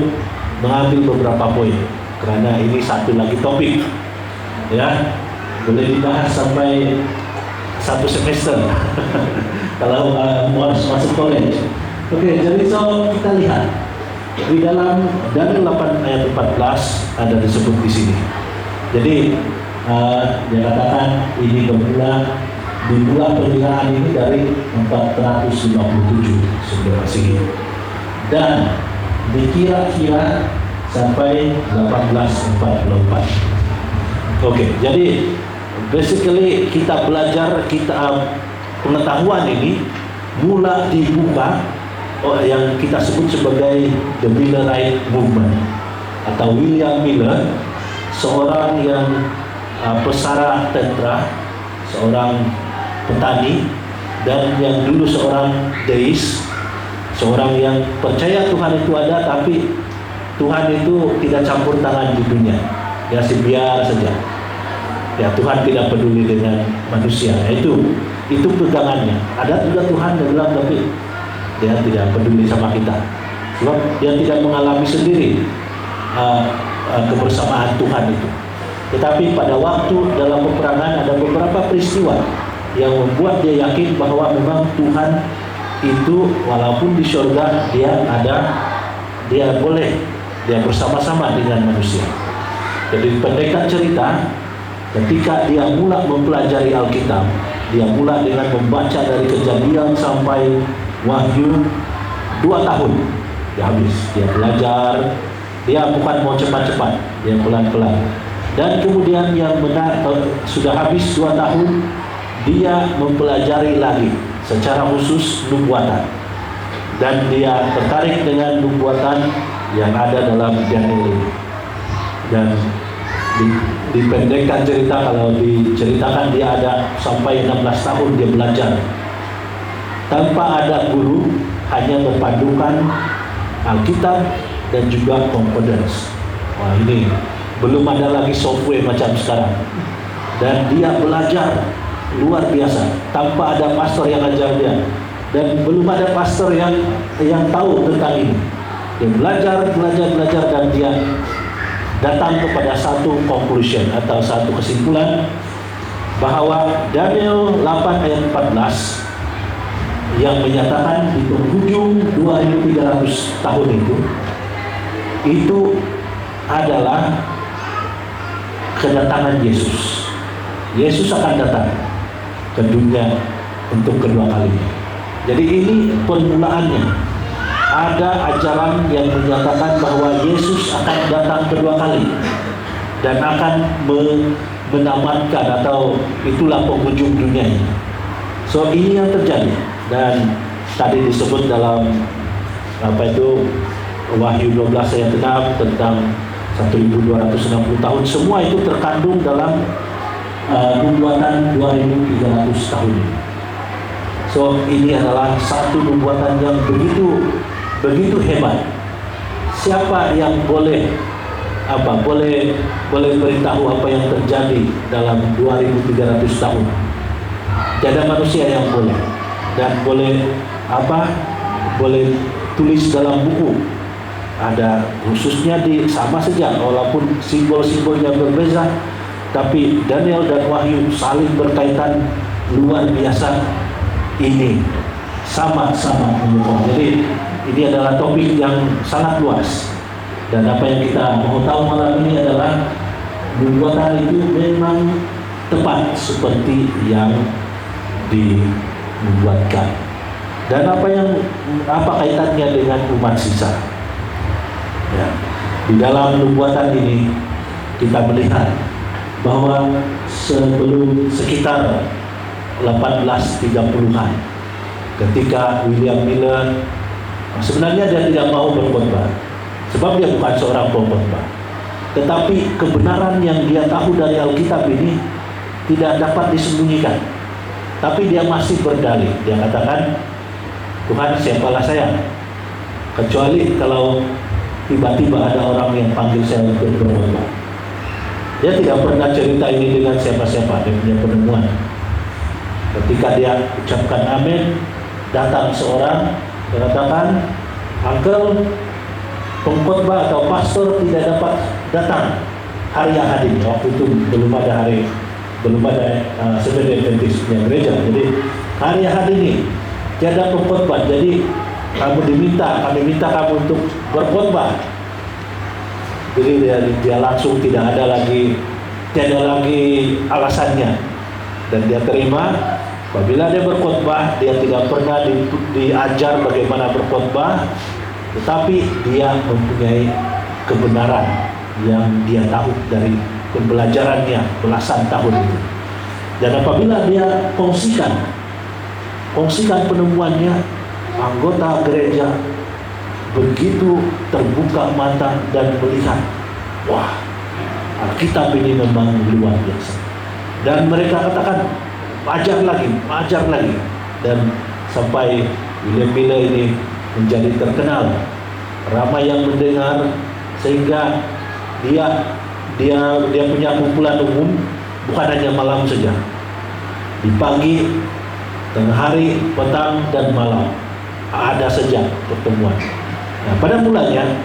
E: mengambil beberapa poin karena ini satu lagi topik, ya, boleh dibahas sampai satu semester kalau mau masuk college. Oke, jadi so kita lihat di dalam Daniel 8 ayat 14 ada disebut di sini. Jadi dia katakan ini dimulai perkiraan ini dari 457 sebelum Masehi dan dikira-kira sampai 1844. Oke, jadi basically kita belajar pengetahuan ini mula dibuka yang kita sebut sebagai the Millerite Movement atau William Miller, seorang yang pesara tentara, seorang petani, dan yang dulu seorang deis, seorang yang percaya Tuhan itu ada, tapi Tuhan itu tidak campur tangan di dunia, ya biar saja. Ya, Tuhan tidak peduli dengan manusia. Itu pegangannya. Ada juga Tuhan yang bilang, tapi dia tidak peduli sama kita, sebab dia tidak mengalami sendiri kebersamaan Tuhan itu. Tetapi pada waktu dalam peperangan ada beberapa peristiwa yang membuat dia yakin bahwa memang Tuhan itu walaupun di surga dia bersama-sama dengan manusia. Jadi pendekar cerita, ketika dia mula mempelajari Alkitab, dia mula dengan membaca dari Kejadian sampai Wahyu 2 tahun. Dia habis, dia belajar, dia bukan mau cepat-cepat, dia pelan-pelan. Dan kemudian yang benar sudah habis 2 tahun, dia mempelajari lagi secara khusus nubuatan. Dan dia tertarik dengan nubuatan yang ada dalam Daniel ini. Dan dipendekkan cerita, kalau diceritakan dia ada sampai 16 tahun dia belajar tanpa ada guru, hanya berpandukan Alkitab dan juga concordance. Wah, ini belum ada lagi software macam sekarang. Dan dia belajar luar biasa tanpa ada pastor yang ajar dia, dan belum ada pastor yang tahu tentang ini. Dia belajar dan dia datang kepada satu conclusion atau satu kesimpulan bahwa Daniel 8 ayat 14 yang menyatakan di penghujung 2300 tahun itu adalah kedatangan Yesus. Yesus akan datang ke dunia untuk kedua kalinya. Jadi ini permulaannya. Ada ajaran yang menyatakan bahwa Yesus akan datang kedua kali dan akan menamatkan, atau itulah penghujung dunia ini. So ini yang terjadi, dan tadi disebut dalam Wahyu 12 ayat 6 tentang 1260 tahun. Semua itu terkandung dalam nubuatan 2300 tahun ini. So ini adalah satu nubuatan yang begitu hebat. Siapa yang boleh beritahu apa yang terjadi dalam 2300 tahun? Tidak ada manusia yang boleh, dan boleh tulis dalam buku. Ada khususnya sama saja, walaupun simbol-simbolnya berbeza, tapi Daniel dan Wahyu saling berkaitan luar biasa. Ini sama-sama menyokong. Jadi ini adalah topik yang sangat luas, dan apa yang kita mau tahu malam ini adalah nubuatan itu memang tepat seperti yang dinubuatkan. Dan apa kaitannya dengan umat sisa? Ya, di dalam nubuatan ini kita melihat bahwa sebelum sekitar 1830-an, ketika William Miller sebenarnya dia tidak mau berkhotbah, sebab dia bukan seorang pengkhotbah, tetapi kebenaran yang dia tahu dari Alkitab ini tidak dapat disembunyikan. Tapi dia masih berdalih. Dia katakan, Tuhan, siapalah saya? kecuali kalau tiba-tiba ada orang yang panggil saya untuk berkhotbah. Dia tidak pernah cerita ini dengan siapa-siapa, dia punya penemuan. Ketika dia ucapkan amin, datang seorang mengatakan, "Uncle, pengkhotbah atau pastor tidak dapat datang hari Ahad ini." Waktu itu belum ada Seventh Adventist punya gereja. Jadi hari Ahad ini tiada pengkhotbah. Jadi kami minta kamu untuk berkhotbah. Jadi dia langsung tiada lagi alasannya, dan dia terima. Apabila dia berkhotbah, dia tidak pernah diajar bagaimana berkhotbah, tetapi dia mempunyai kebenaran yang dia tahu dari pembelajarannya belasan tahun itu. Dan apabila dia kongsikan penemuannya, anggota gereja begitu terbuka mata dan melihat, wah, Alkitab ini memang luar biasa. Dan mereka katakan, ajar lagi, dan sampai bila ini menjadi terkenal, ramai yang mendengar, sehingga dia punya kumpulan umum bukan hanya malam saja, di pagi, tengah hari, petang, dan malam ada saja pertemuan. Nah, pada mulanya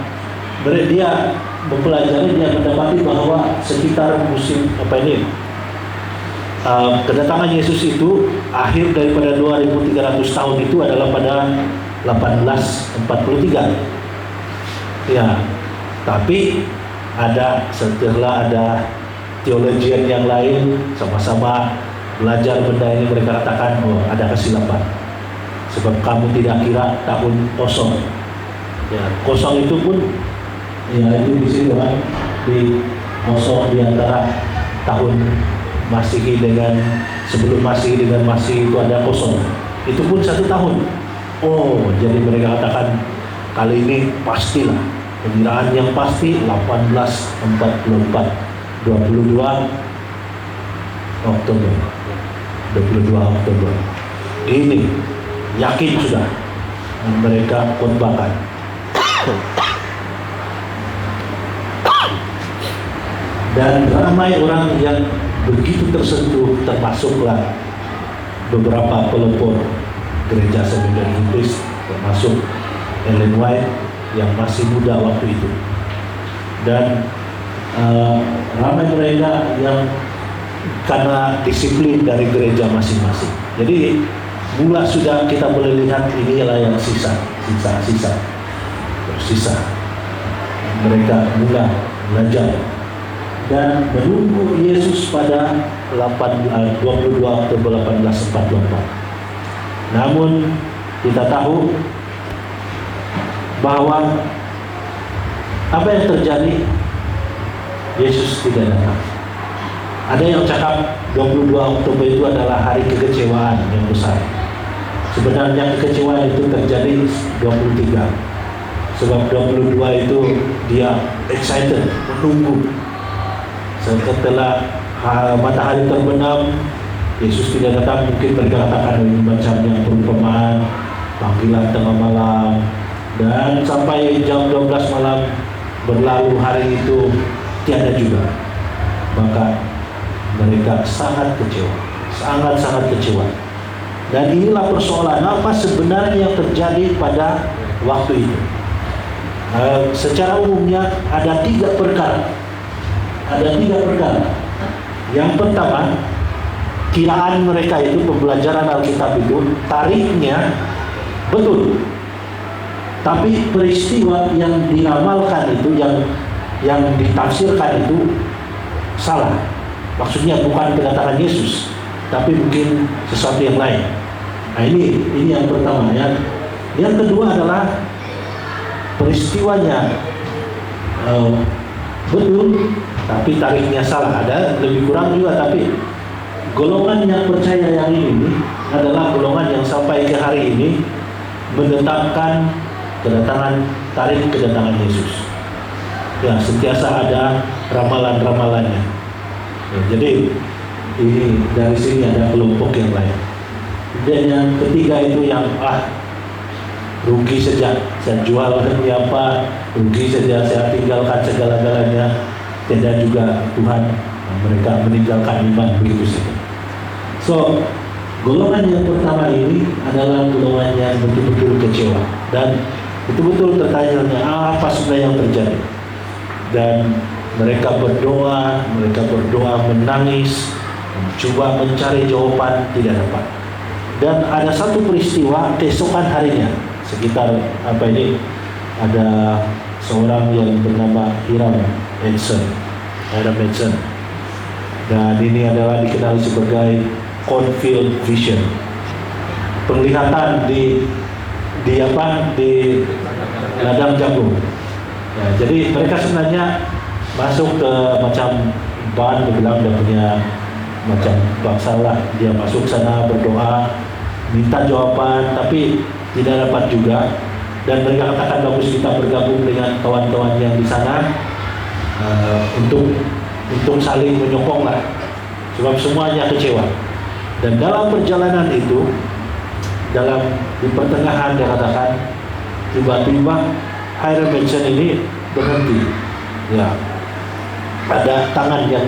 E: dia mempelajari, dia mendapati bahwa sekitar musim kedatangan Yesus itu akhir daripada 2300 tahun itu adalah pada 1843. Ya, tapi setelah ada teologian yang lain sama-sama belajar benda ini, mereka katakan, oh, ada kesilapan. Sebab kamu tidak kira tahun kosong. Ya, kosong itu pun ya itu di sini kan, di kosong di antara tahun Masehi dengan sebelum Masehi dengan Masehi itu ada kosong. Itu pun 1 tahun. Oh, jadi mereka katakan kali ini pastilah, pengiraan yang pasti 1844, 22 Oktober. Ini yakin sudah mereka khotbahkan. Dan ramai orang yang begitu tersentuh, termasuklah beberapa pelopor gereja Seventh Adventist, termasuk Ellen White yang masih muda waktu itu. Dan ramai mereka yang karena disiplin dari gereja masing-masing. Jadi mula sudah kita boleh lihat inilah yang sisa. Mereka mula belajar dan menunggu Yesus pada 22 Oktober 1844. Namun kita tahu bahwa apa yang terjadi, Yesus tidak datang. Ada yang cakap 22 Oktober itu adalah hari kekecewaan yang besar. Sebenarnya kekecewaan itu terjadi 23. Sebab 22 itu dia excited, menunggu. Setelah matahari terbenam, Yesus tidak datang. Mungkin mereka katakan ini macamnya perumpamaan, panggilan tengah malam. Dan sampai jam 12 malam berlalu, hari itu tiada juga. Maka mereka sangat kecewa, sangat kecewa. Dan inilah persoalan apa sebenarnya yang terjadi pada waktu itu. Secara umumnya ada 3 perkara. Yang pertama, kiraan mereka itu, pembelajaran Alkitab itu tarikhnya betul, tapi peristiwa yang diramalkan itu, yang ditafsirkan itu salah. Maksudnya bukan kedatangan Yesus, tapi mungkin sesuatu yang lain. Nah, ini yang pertama ya. Yang kedua adalah peristiwanya betul, tapi tarikhnya salah. Ada lebih kurang juga, tapi golongan yang percaya yang ini adalah golongan yang sampai ke hari ini menetapkan tarikh kedatangan Yesus. Ya, sentiasa ada ramalan-ramalannya. Ya, jadi ini dari sini ada kelompok yang lain. Dan yang ketiga itu yang rugi saja saya jual demi apa, rugi saja saya tinggalkan segala-galanya, tidak juga Tuhan mereka meninggalkan iman begitu saja. So golongan yang pertama ini adalah golongan yang betul-betul kecewa dan betul-betul tertanya apa sebenarnya yang terjadi, dan mereka berdoa menangis, mencoba mencari jawaban, tidak dapat. Dan ada satu peristiwa keesokan harinya, sekitar ada seorang yang bernama Hiram Edson, dan ini adalah dikenal sebagai Cornfield Vision, penglihatan di ladang jagung. Ya, jadi mereka sebenarnya masuk ke macam ban, dibilang dia punya macam bangsa lah. Dia masuk sana berdoa, minta jawaban, tapi tidak dapat juga. Dan mereka katakan bagus kita bergabung dengan kawan-kawan yang di sana untuk saling menyokong lah, sebab semuanya kecewa. Dan dalam perjalanan itu, di pertengahan dia katakan tiba-tiba Hiram Edson ini berhenti. Ya, ada tangan yang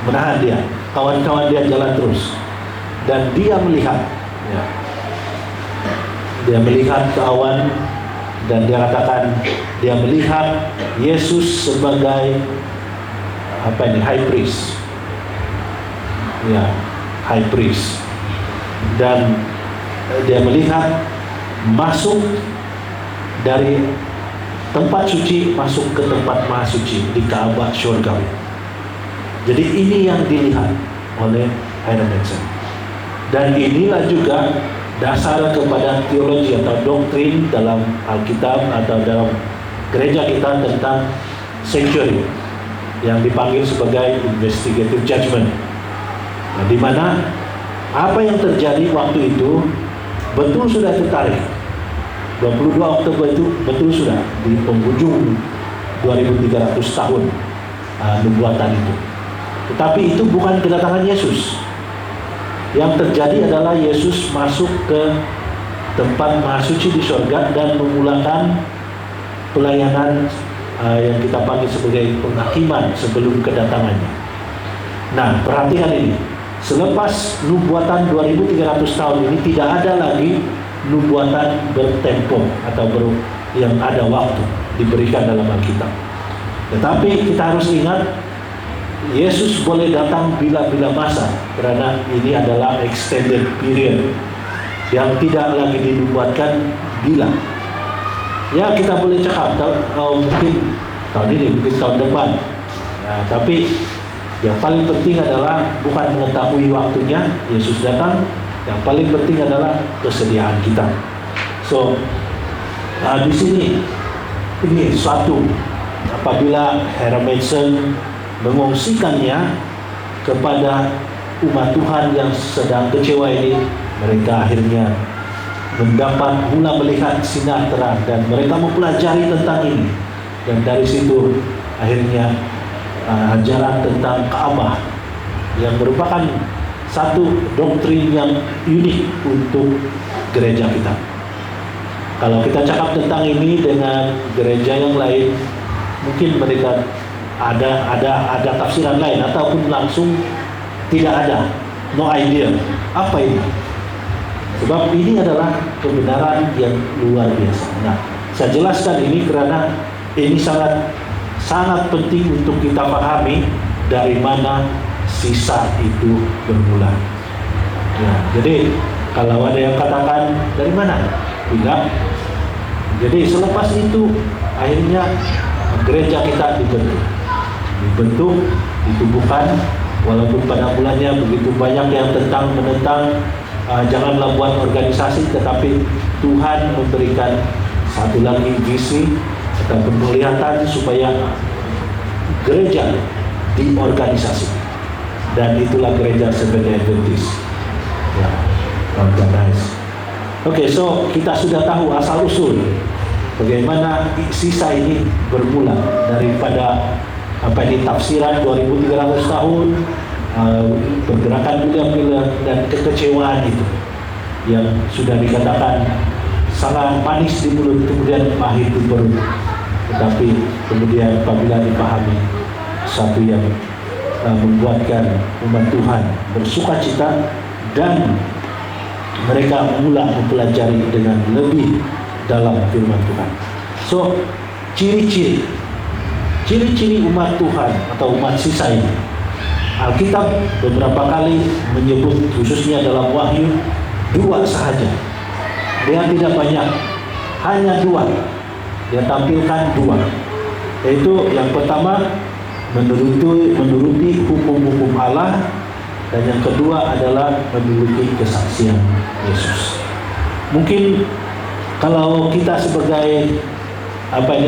E: menahan dia. Kawan-kawan dia jalan terus dan dia melihat, ya, dia melihat ke awan dan dia katakan dia melihat Yesus sebagai high priest. Ya, high priest. Dan dia melihat masuk dari tempat suci masuk ke tempat maha suci di Ka'bah surgawi. Jadi ini yang dilihat oleh Hiram Edson. Dan inilah juga dasar kepada teologi atau doktrin dalam Alkitab atau dalam gereja kita tentang sanctuary yang dipanggil sebagai investigative judgment. Nah, di mana apa yang terjadi waktu itu betul sudah tertarik. 22 Oktober itu betul sudah di penghujung 2300 tahun nubuatan itu. Tetapi itu bukan kedatangan Yesus. Yang terjadi adalah Yesus masuk ke tempat maha suci di surga dan memulakan pelayanan yang kita panggil sebagai penghakiman sebelum kedatangannya. Nah, perhatikan ini. Selepas nubuatan 2300 tahun ini tidak ada lagi nubuatan bertempo atau yang ada waktu diberikan dalam Alkitab. Tetapi kita harus ingat Yesus boleh datang bila-bila masa, karena ini adalah extended period yang tidak lagi dinubuatkan bila. Ya, kita boleh cakap mungkin tahun ini, mungkin tahun depan. Nah, tapi yang paling penting adalah bukan mengetahui waktunya Yesus datang. Yang paling penting adalah kesediaan kita. So, di sini ini suatu apabila Hiram Edson mengungsikannya kepada umat Tuhan yang sedang kecewa ini, mereka akhirnya mula melihat sinar terang dan mereka mempelajari tentang ini, dan dari situ akhirnya ajaran tentang Ka'bah yang merupakan satu doktrin yang unik untuk gereja kita. Kalau kita cakap tentang ini dengan gereja yang lain, mungkin mereka ada tafsiran lain ataupun langsung tidak ada, no idea apa ini. Sebab ini adalah kebenaran yang luar biasa. Nah, saya jelaskan ini karena ini sangat penting untuk kita pahami dari mana sisa itu bermula. Ya, jadi kalau ada yang katakan dari mana? Tidak. Jadi selepas itu akhirnya gereja kita dibentuk, ditubuhkan, walaupun pada mulanya begitu banyak yang menentang janganlah buat organisasi, tetapi Tuhan memberikan satu lagi visi atau penglihatan supaya gereja diorganisasi, dan itulah gereja Seventh-day Adventist ya, organize. Oke, so kita sudah tahu asal usul bagaimana sisa ini bermula daripada tafsiran 2300 tahun, pergerakan bila-bila dan kekecewaan itu yang sudah dikatakan sangat manis di mulut, kemudian pahit di perut. Tetapi kemudian apabila dipahami, satu yang membuatkan umat Tuhan bersuka cita dan mereka mulai mempelajari dengan lebih dalam firman Tuhan. So, ciri-ciri umat Tuhan atau umat sisa ini, Alkitab beberapa kali menyebut, khususnya dalam Wahyu, 2 sahaja. Dia tidak banyak, hanya 2. Dia tampilkan 2, yaitu yang pertama menuruti hukum-hukum Allah, dan yang kedua adalah memiliki kesaksian Yesus. Mungkin kalau kita sebagai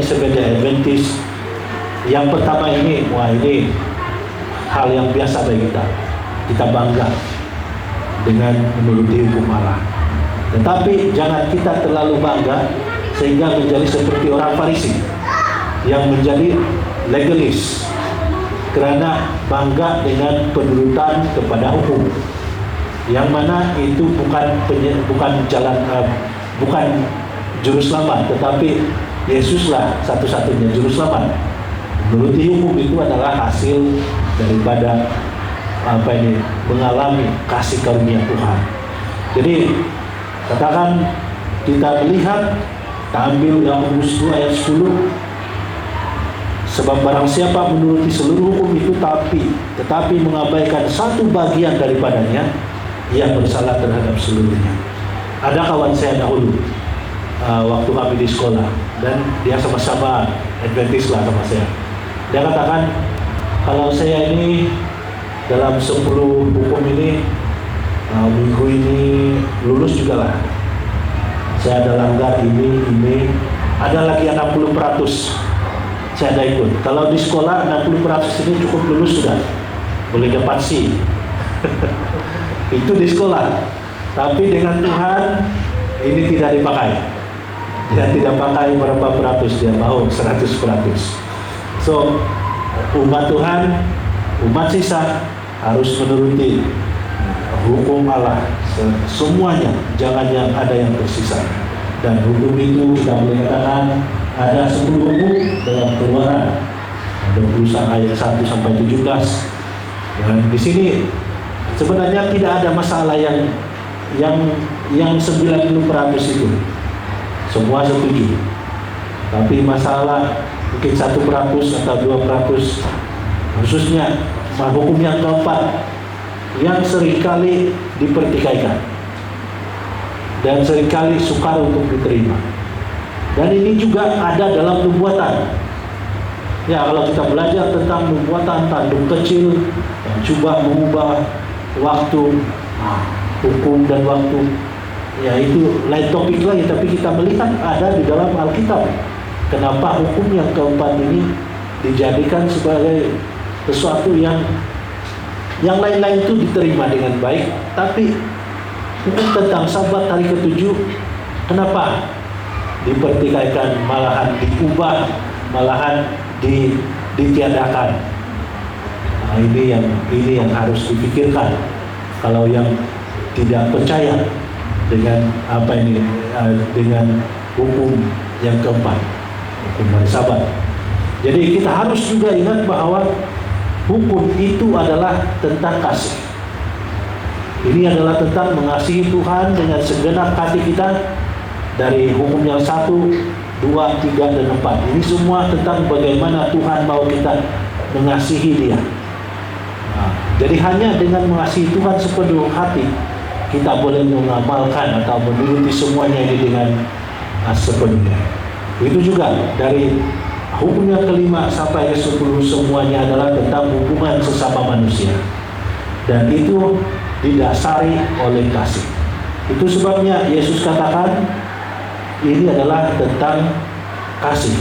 E: sebagai Adventist, yang pertama ini, wah ini hal yang biasa bagi kita. Kita bangga dengan menuruti hukum Allah. Tetapi jangan kita terlalu bangga sehingga menjadi seperti orang Farisi yang menjadi legalis, karena bangga dengan penurutan kepada hukum, yang mana itu bukan jalan, bukan juru selamat, tetapi Yesuslah satu-satunya juru selamat. Menuruti hukum itu adalah hasil daripada mengalami kasih karunia Tuhan. Jadi katakan kita melihat, kita ambil Yakobus 2 ayat 10, sebab barang siapa menuruti seluruh hukum itu tetapi mengabaikan satu bagian daripadanya, ia bersalah terhadap seluruhnya. Ada kawan saya dahulu, waktu kami di sekolah, dan dia sama-sama Adventist lah sama saya. Dia katakan, kalau saya ini dalam 10 hukum ini, minggu ini lulus juga lah, saya ada langgar ini, ada lagi 60%, saya ada ikut. Kalau di sekolah 60% ini cukup lulus sudah, boleh dapat C. Itu di sekolah. Tapi dengan Tuhan ini tidak dipakai. Dia tidak pakai berapa peratus, dia mau 100%. So, umat Tuhan, umat sisa harus menuruti hukum Allah semuanya, jangan yang ada yang tersisa. Dan hukum itu kita boleh katakan ada 10 hukum dalam Keluaran 21 ayat 1 sampai 17. Dan di sini sebenarnya tidak ada masalah yang 90% itu. Semua setuju. Tapi masalah mungkin 1% atau 2%, khususnya hukum yang keempat, yang seringkali dipertikaikan dan seringkali sukar untuk diterima. Dan ini juga ada dalam nubuatan. Ya, kalau kita belajar tentang nubuatan tanduk kecil yang coba mengubah waktu, hukum dan waktu, ya itu lain topik lagi. Tapi kita melihat ada di dalam Alkitab. Kenapa hukum yang keempat ini dijadikan sebagai sesuatu yang lain-lain itu diterima dengan baik, tapi hukum tentang Sabat hari ke-7 kenapa dipertikaikan, malahan diubah, malahan ditiadakan? Nah, ini yang harus dipikirkan kalau yang tidak percaya dengan dengan hukum yang keempat, hukum hari Sabat. Jadi kita harus juga ingat bahwa hukum itu adalah tentang kasih. Ini adalah tentang mengasihi Tuhan dengan segenap hati kita. Dari hukum yang 1, 2, 3, dan 4. Ini semua tentang bagaimana Tuhan mau kita mengasihi Dia. Nah, jadi hanya dengan mengasihi Tuhan sepenuh hati, kita boleh mengamalkan atau menuruti semuanya ini dengan sepenuhnya. Itu juga dari hukum yang kelima sampai ke 10 semuanya adalah tentang hubungan sesama manusia. Dan itu didasari oleh kasih. Itu sebabnya Yesus katakan ini adalah tentang kasih.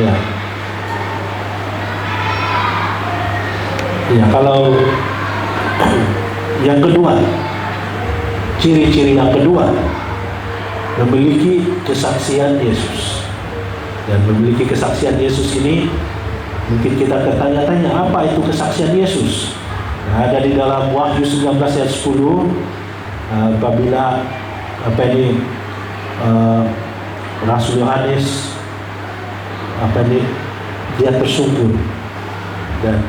E: Ya. Ya, kalau yang kedua, ciri-ciri yang kedua, memiliki kesaksian Yesus. Dan memiliki kesaksian Yesus ini mungkin kita bertanya-tanya, apa itu kesaksian Yesus? Nah, ada di dalam Wahyu 19 ayat 10, apabila Rasul Yohanes dia tersungkur dan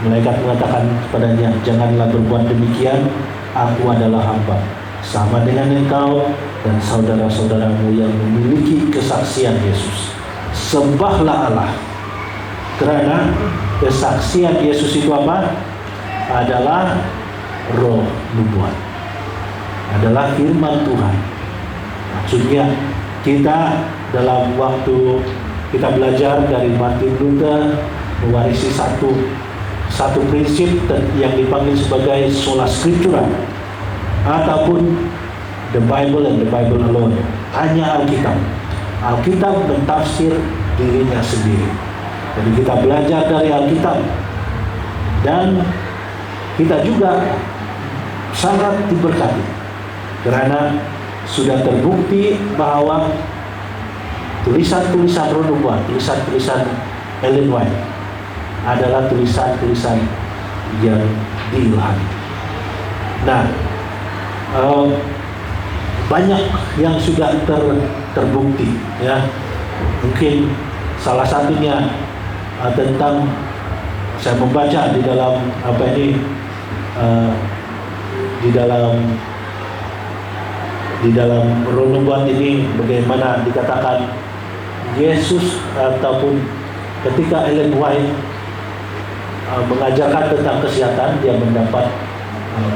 E: malaikat mengatakan kepadanya, janganlah berbuat demikian, aku adalah hamba sama dengan engkau dan saudara-saudaramu yang memiliki kesaksian Yesus. Sembahlah Allah, karena kesaksian Yesus itu apa? Adalah roh nubuat, adalah firman Tuhan. Maksudnya kita dalam waktu kita belajar dari Martin Luther mewarisi satu prinsip yang dipanggil sebagai sola scriptura ataupun the Bible and the Bible alone, hanya Alkitab. Alkitab mentafsir dirinya sendiri. Jadi kita belajar dari Alkitab dan kita juga sangat diberkati karena sudah terbukti bahwa tulisan-tulisan roh nubuat, tulisan-tulisan Ellen White adalah tulisan-tulisan yang diilhami. Nah, banyak yang sudah terbukti, ya. Mungkin salah satunya tentang saya membaca di dalam di dalam roh nubuat ini bagaimana dikatakan Yesus ataupun ketika Ellen White mengajarkan tentang kesehatan, dia mendapat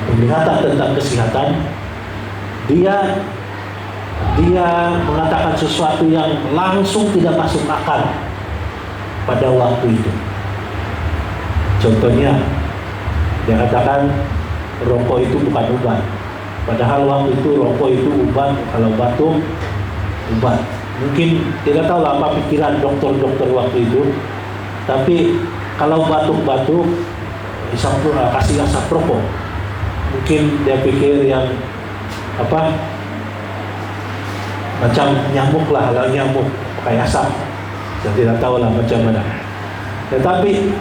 E: penglihatan tentang kesehatan, dia mengatakan sesuatu yang langsung tidak masuk akal pada waktu itu. Contohnya, dia katakan rokok itu bukan obat. Padahal waktu itu rokok itu obat, kalau batuk obat. Mungkin tidak tahu apa pikiran dokter-dokter waktu itu. Tapi kalau batuk-batuk, kasih asap rokok. Mungkin dia pikir yang macam nyamuk lah, kalau nyamuk pakai asap. Saya tidak tahu lah macam mana. Tetapi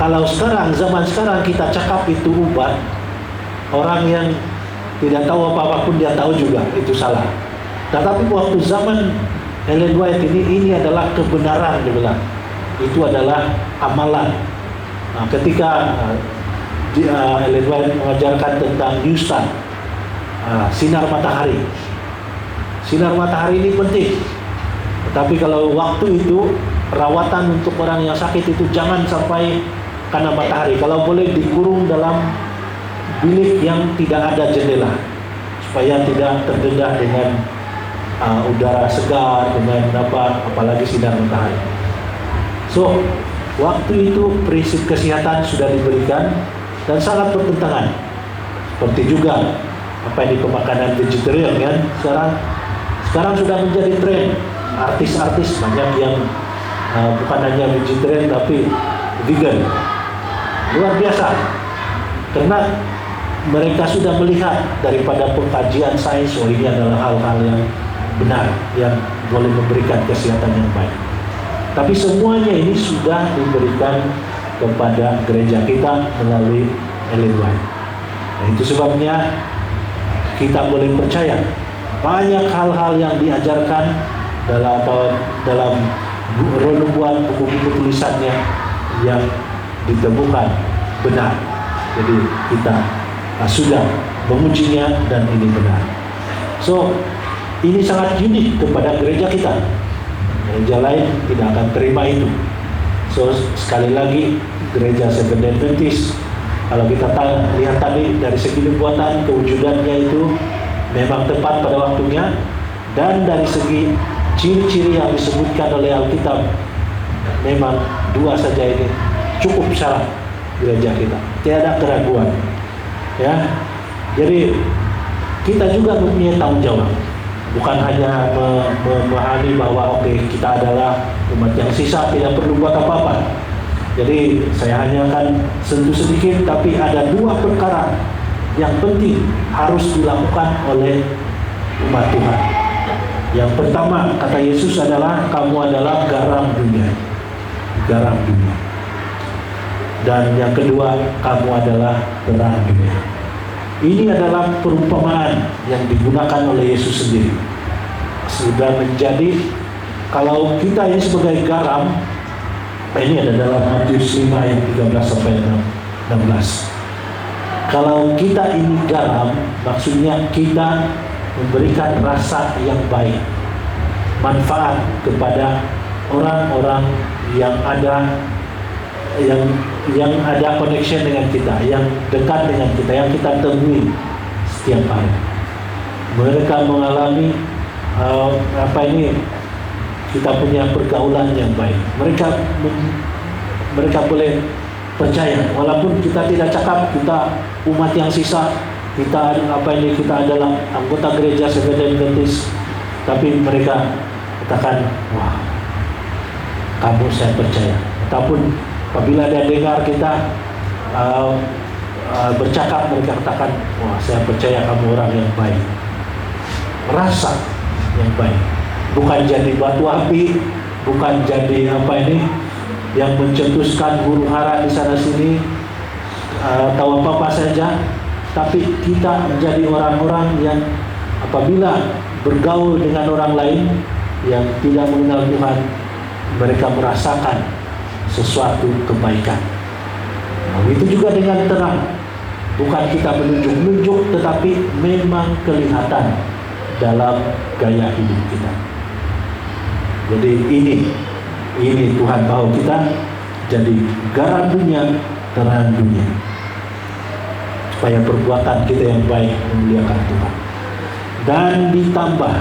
E: kalau zaman sekarang kita cakap itu obat, orang yang tidak tahu apa-apa pun dia tahu juga itu salah. Tetapi waktu zaman Ellen White ini adalah kebenaran, dia bilang. Itu adalah amalan. Nah, ketika Ellen White mengajarkan tentang New Sun, sinar matahari. Sinar matahari ini penting. Tetapi kalau waktu itu perawatan untuk orang yang sakit itu jangan sampai kena matahari. Kalau boleh dikurung dalam bilik yang tidak ada jendela supaya tidak terdedah dengan udara segar, dengan apalagi sinar matahari. So, waktu itu prinsip kesehatan sudah diberikan dan sangat bertentangan. Seperti juga di pemakanan vegetarian kan, sekarang sudah menjadi tren. Artis-artis banyak yang bukan hanya vegetarian tapi vegan. Luar biasa. Karena mereka sudah melihat daripada pengkajian sains, ini adalah hal-hal yang benar, yang boleh memberikan kesehatan yang baik. Tapi semuanya ini sudah diberikan kepada gereja kita melalui Ellen White. Nah, itu sebabnya kita boleh percaya banyak hal-hal yang diajarkan dalam roh nubuat, buku-buku tulisannya yang ditemukan benar. Jadi kita sudah mengujinya dan ini benar. So, ini sangat unik kepada gereja kita. Gereja lain tidak akan terima itu. So, sekali lagi gereja Seventh-day Adventist, kalau kita lihat tadi dari segi nubuatan, kewujudannya itu memang tepat pada waktunya, dan dari segi ciri-ciri yang disebutkan oleh Alkitab, memang dua saja ini cukup syarat gereja kita, tiada keraguan. Ya, jadi kita juga mempunyai tanggung jawab, bukan hanya memahami bahwa kita adalah umat yang sisa, tidak perlu buat apa-apa. Jadi saya hanya akan sentuh sedikit, tapi ada dua perkara yang penting harus dilakukan oleh umat Tuhan. Yang pertama, kata Yesus adalah kamu adalah garam dunia. Garam dunia. Dan yang kedua, kamu adalah terang dunia. Ini adalah perumpamaan yang digunakan oleh Yesus sendiri. Sudah menjadi, kalau kita ini sebagai garam, ini ada dalam Matius 5 ayat 13 sampai 16. Kalau kita ini garam, maksudnya kita memberikan rasa yang baik, manfaat kepada orang-orang yang ada connection dengan kita, yang dekat dengan kita, yang kita temui setiap hari. Mereka mengalami kita punya pergaulan yang baik. Mereka boleh percaya, walaupun kita tidak cakap, kita umat yang sisa, kita adalah anggota gereja Seventh-day Adventist, tapi mereka katakan, wah, kamu saya percaya. Ataupun apabila dia dengar kita bercakap, mereka katakan, wah, saya percaya kamu orang yang baik. Rasa yang baik, bukan jadi batu api, bukan jadi yang mencetuskan huru hara di sana sini atau apa saja, tapi kita menjadi orang-orang yang apabila bergaul dengan orang lain yang tidak mengenal Tuhan, mereka merasakan sesuatu kebaikan. Itu juga dengan terang, bukan kita menunjuk-nunjuk, tetapi memang kelihatan dalam gaya hidup kita. Jadi ini Tuhan mau kita jadi garam dunia, terang dunia, supaya perbuatan kita yang baik memuliakan Tuhan. Dan ditambah,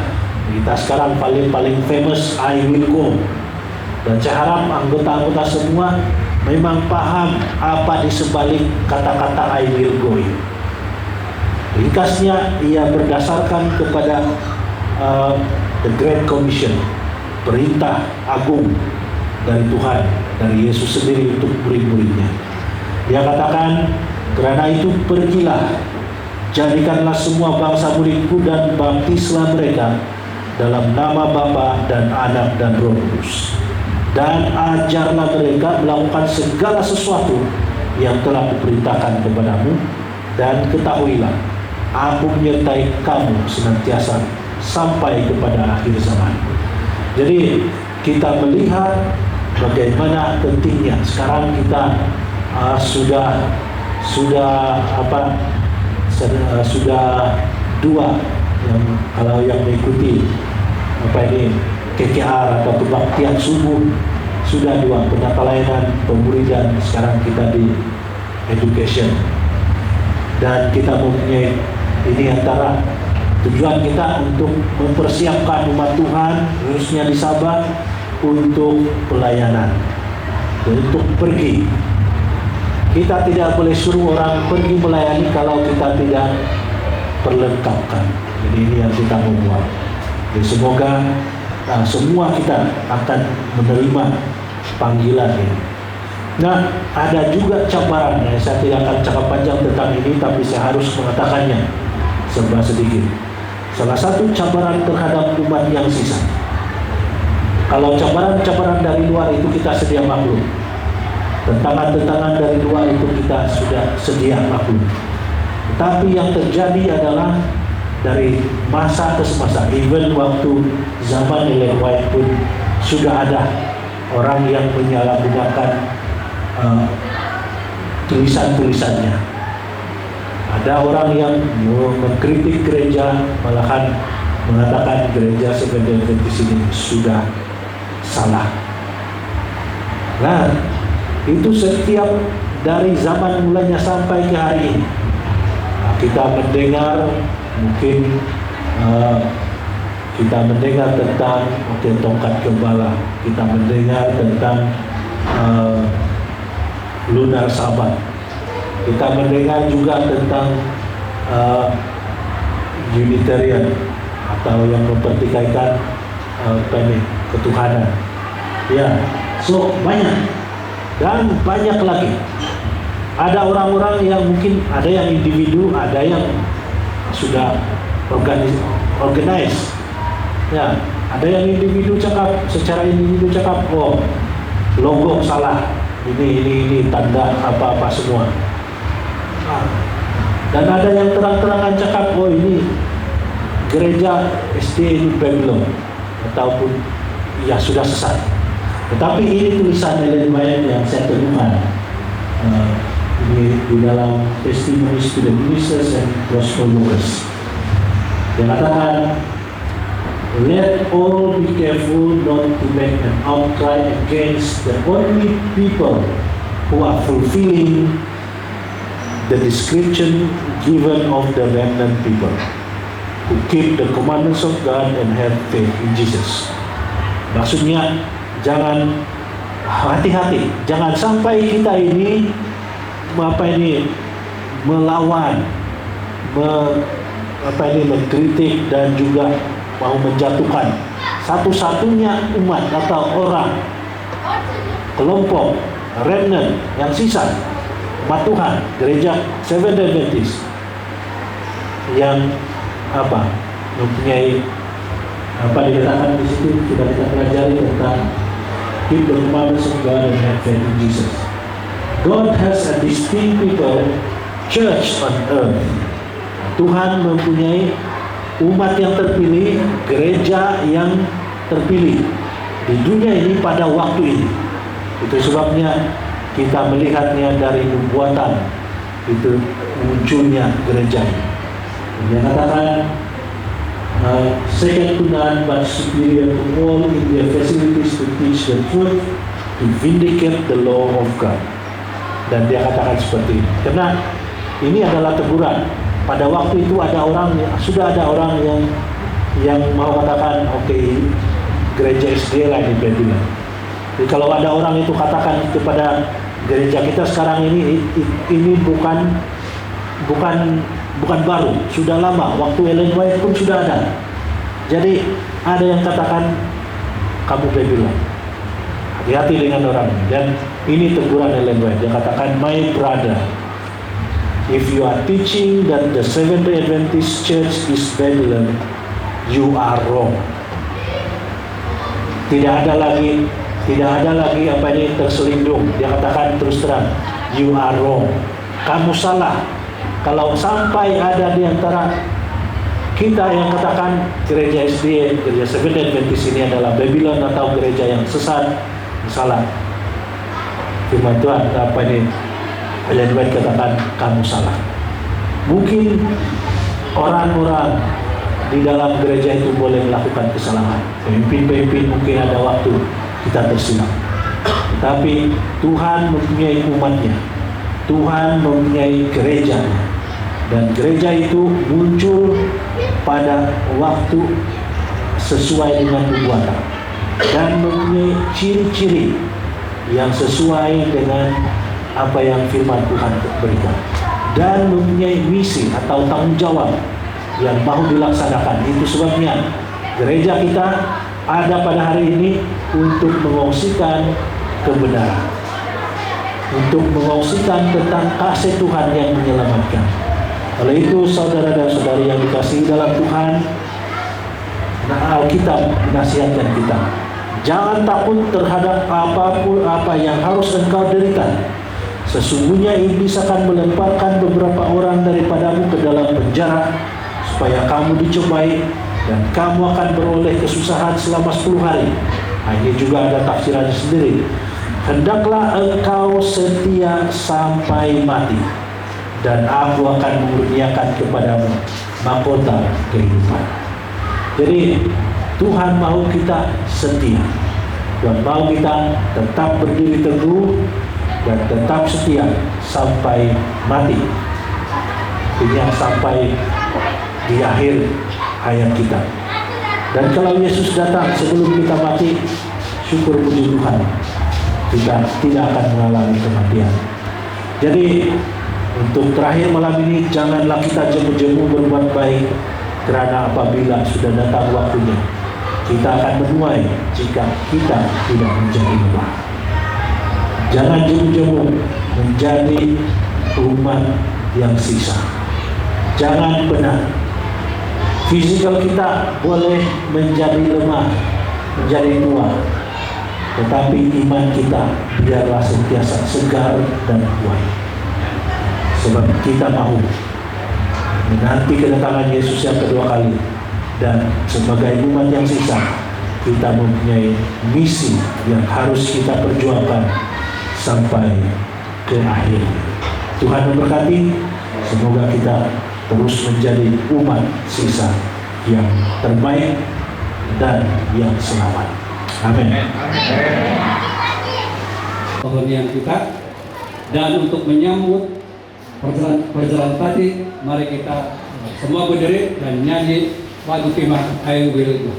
E: kita sekarang paling famous I will go. Dan saya harap anggota-anggota semua memang paham apa di sebalik kata-kata I will go ini. Ringkasnya, ia berdasarkan kepada the Great Commission, perintah agung dari Tuhan, dari Yesus sendiri untuk murid-muridnya. Dia katakan, karena itu pergilah, jadikanlah semua bangsa muridku dan baptislah mereka dalam nama Bapa dan Anak dan Roh Kudus, dan ajarlah mereka melakukan segala sesuatu yang telah kuperintahkan kepadamu, dan ketahuilah, aku menyertai kamu senantiasa sampai kepada akhir zaman. Jadi kita melihat bagaimana pentingnya. Sekarang kita sudah dua yang kalau yang mengikuti KKR atau kebaktian subuh, sudah dua, pelayanan, pemuridan. Sekarang kita di education, dan kita mempunyai ini antara tujuan kita untuk mempersiapkan umat Tuhan, khususnya di Sabah, untuk pelayanan, untuk pergi. Kita tidak boleh suruh orang pergi melayani kalau kita tidak perlengkapkan. Jadi ini yang kita membuat. Jadi semoga semua kita akan menerima panggilan ini. Nah, ada juga cabarannya. Saya tidak akan cakap panjang tentang ini, tapi saya harus mengatakannya serba sedikit. Salah satu cabaran terhadap umat yang sisa. Kalau cabaran-cabaran dari luar itu kita sedia maklum. Tentangan-tentangan dari luar itu kita sudah sedia maklum. Tapi yang terjadi adalah dari masa ke masa, even waktu zaman Ellen White pun sudah ada orang yang menyalahgunakan tulisan-tulisannya. Ada orang yang mengkritik gereja, malahan mengatakan gereja Seventh-day Adventist ini sudah salah. Nah, itu setiap dari zaman mulanya sampai ke hari ini. Nah, kita mendengar mungkin kita mendengar tentang tongkat gembala, kita mendengar tentang lunar Sabat, kita mendengar juga tentang Unitarian atau yang mempertikaikan ketuhanan. Ya, so banyak dan banyak lagi. Ada orang-orang yang mungkin ada yang individu, ada yang sudah organize. Ya, ada yang individu cakap, secara individu cakap, oh logo salah, ini tanda apa-apa semua. Nah, Dan ada yang terang-terangan cakap, oh ini gereja SDA ini Babylon, ataupun ya sudah sesat. Tetapi ini tulisan Ellen White yang saya temukan di dalam Testimonies to the Ministers and Gospel Workers. Dia katakan, let all be careful not to make an outcry against the only people who are fulfilling the description given of the remnant people, who keep the commandments of God and have faith in Jesus. Maksudnya, jangan hati-hati, jangan sampai kita ini melawan, mengkritik dan juga mau menjatuhkan satu-satunya umat atau orang, kelompok remnant yang sisa umat Tuhan, gereja Seventh-day Adventist yang mempunyai dikatakan di situ, sudah kita pelajari tentang keep the commandments of God and have faith in Jesus. God has a distinct people, church on earth. Tuhan mempunyai umat yang terpilih, gereja yang terpilih di dunia ini pada waktu ini. Itu sebabnya kita melihatnya dari nubuatan itu munculnya gereja ini. Dia katakan second to none but superior to all in their facilities to teach the truth, to vindicate the law of God. Dan dia katakan seperti ini. Karena ini adalah teguran. Pada waktu itu sudah ada orang yang mau katakan, oke, gereja SDA lah di Babylon. Jadi kalau ada orang itu katakan kepada gereja kita sekarang ini bukan baru, sudah lama. Waktu Ellen White pun sudah ada. Jadi ada yang katakan kamu Babylon. Hati-hati dengan orang ini. Dan ini teguran Ellen White. Dia katakan, my brother, if you are teaching that the Seventh-day Adventist Church is Babylon, you are wrong. Tidak ada lagi terselindung. Dia katakan terus terang, you are wrong. Kamu salah. Kalau sampai ada di antara kita yang katakan gereja SDA, gereja Seventh-day Adventist ini adalah Babylon atau gereja yang sesat, salah. Firman Tuhan Ellen White katakan kamu salah. Mungkin orang-orang di dalam gereja itu boleh melakukan kesalahan. Pemimpin-pemimpin mungkin ada waktu kita tersilap. Tapi Tuhan mempunyai umatnya. Tuhan mempunyai gerejanya. Dan gereja itu muncul pada waktu sesuai dengan nubuatan. Dan mempunyai ciri-ciri yang sesuai dengan apa yang firman Tuhan berikan. Dan mempunyai misi atau tanggung jawab yang mau dilaksanakan. Itu sebabnya gereja kita ada pada hari ini untuk mengungsikan kebenaran, untuk mengungsikan tentang kasih Tuhan yang menyelamatkan. Oleh itu saudara dan saudari yang dikasihi dalam Tuhan, Alkitab menasihatkan kita, jangan takut terhadap apapun apa yang harus engkau derita. Sesungguhnya iblis akan melemparkan beberapa orang daripadamu ke dalam penjara supaya kamu dicobai dan kamu akan beroleh kesusahan selama 10 hari. Nah, ini juga ada tafsirannya sendiri. Hendaklah engkau setia sampai mati, dan aku akan mengurniakan kepadamu mahkota kehidupan. Jadi Tuhan mau kita setia. Tuhan mau kita tetap berdiri teguh dan tetap setia sampai mati. Artinya sampai di akhir hayat kita. Dan kalau Yesus datang sebelum kita mati, syukur puji Tuhan, kita tidak akan mengalami kematian. Jadi untuk terakhir malam ini, janganlah kita jemu-jemu berbuat baik, karena apabila sudah datang waktunya, kita akan menuai jika kita tidak menjadi lemah. Jangan jemu-jemu menjadi umat yang sisa. Jangan benar. Fisikal kita boleh menjadi lemah, menjadi tua, tetapi iman kita biarlah sentiasa segar dan kuat. Sebab kita mau menanti kedatangan Yesus yang kedua kali. Dan sebagai umat yang sisa, kita mempunyai misi yang harus kita perjuangkan sampai ke akhir. Tuhan memberkati. Semoga kita terus menjadi umat sisa yang terbaik dan yang selamat. Amin.
D: Penghunian kita, dan untuk menyambut perjalanan tadi, mari kita semua berdiri dan nyanyi lagu tema I Will Go.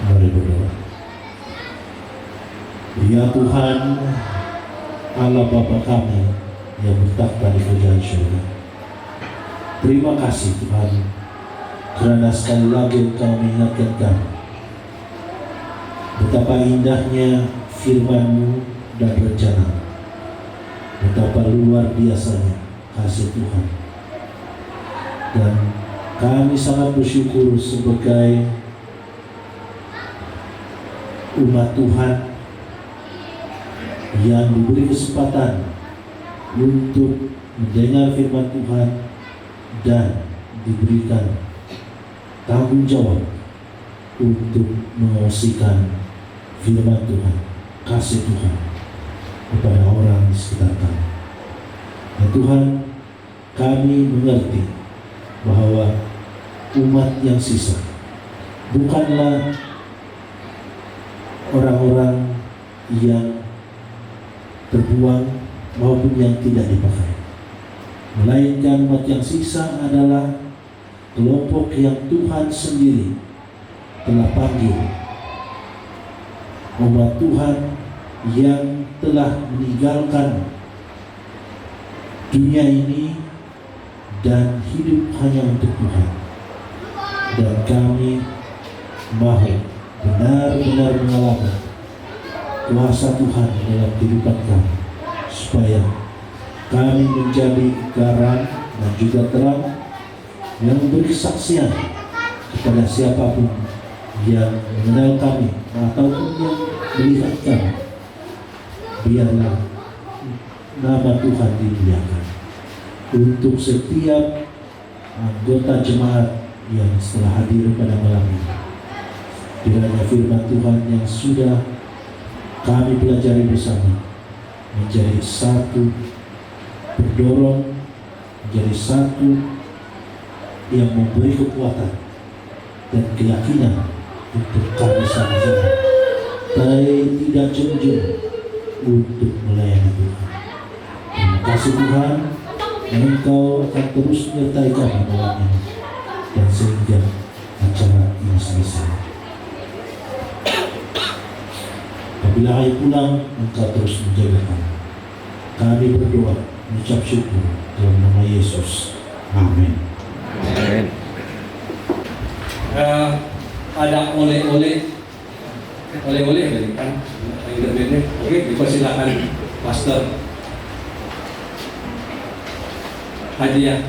E: Mari berdoa. Ya Tuhan, Allah Bapa kami yang bertakhta di kerajaan surga, terima kasih Tuhan, kerana sekali lagi Engkau mengingatkan kami betapa indahnya firman-Mu dan rencana, betapa luar biasanya kasih Tuhan. Dan kami sangat bersyukur sebagai umat Tuhan yang diberi kesempatan untuk mendengar firman Tuhan dan diberikan tanggung jawab untuk mengosikan firman Tuhan, kasih Tuhan kepada orang di sekitar kami. Ya Tuhan, kami mengerti bahwa umat yang sisa bukanlah orang-orang yang terbuang maupun yang tidak dipakai, melainkan umat yang sisa adalah kelompok yang Tuhan sendiri telah panggil, umat Tuhan yang telah meninggalkan dunia ini dan hidup hanya untuk Tuhan. Dan kami mahu benar-benar mengalami kuasa Tuhan dalam kehidupan kami, supaya kami menjadi garam dan juga terang yang memberi kesaksian kepada siapapun yang mengenal kami ataupun yang melihat kami. Biarlah nama Tuhan dimuliakan untuk setiap anggota jemaat yang telah hadir pada malam ini. Kiranya firman Tuhan yang sudah kami pelajari bersama menjadi satu, berdorong menjadi satu yang memberi kekuatan dan keyakinan untuk kami sama-sama baik tidak jujur untuk melayani Tuhan. Terima kasih Tuhan, Engkau akan terus menyertai kami malam ini dan sehingga acara ini selesai. Apabila hari pulang, Engkau terus menjaga kami. Kami berdoa, mengucap syukur dalam nama Yesus. Amin.
D: Ada oleh-oleh tadi kan internetnya. Oke, dipersilakan Pastor hadiah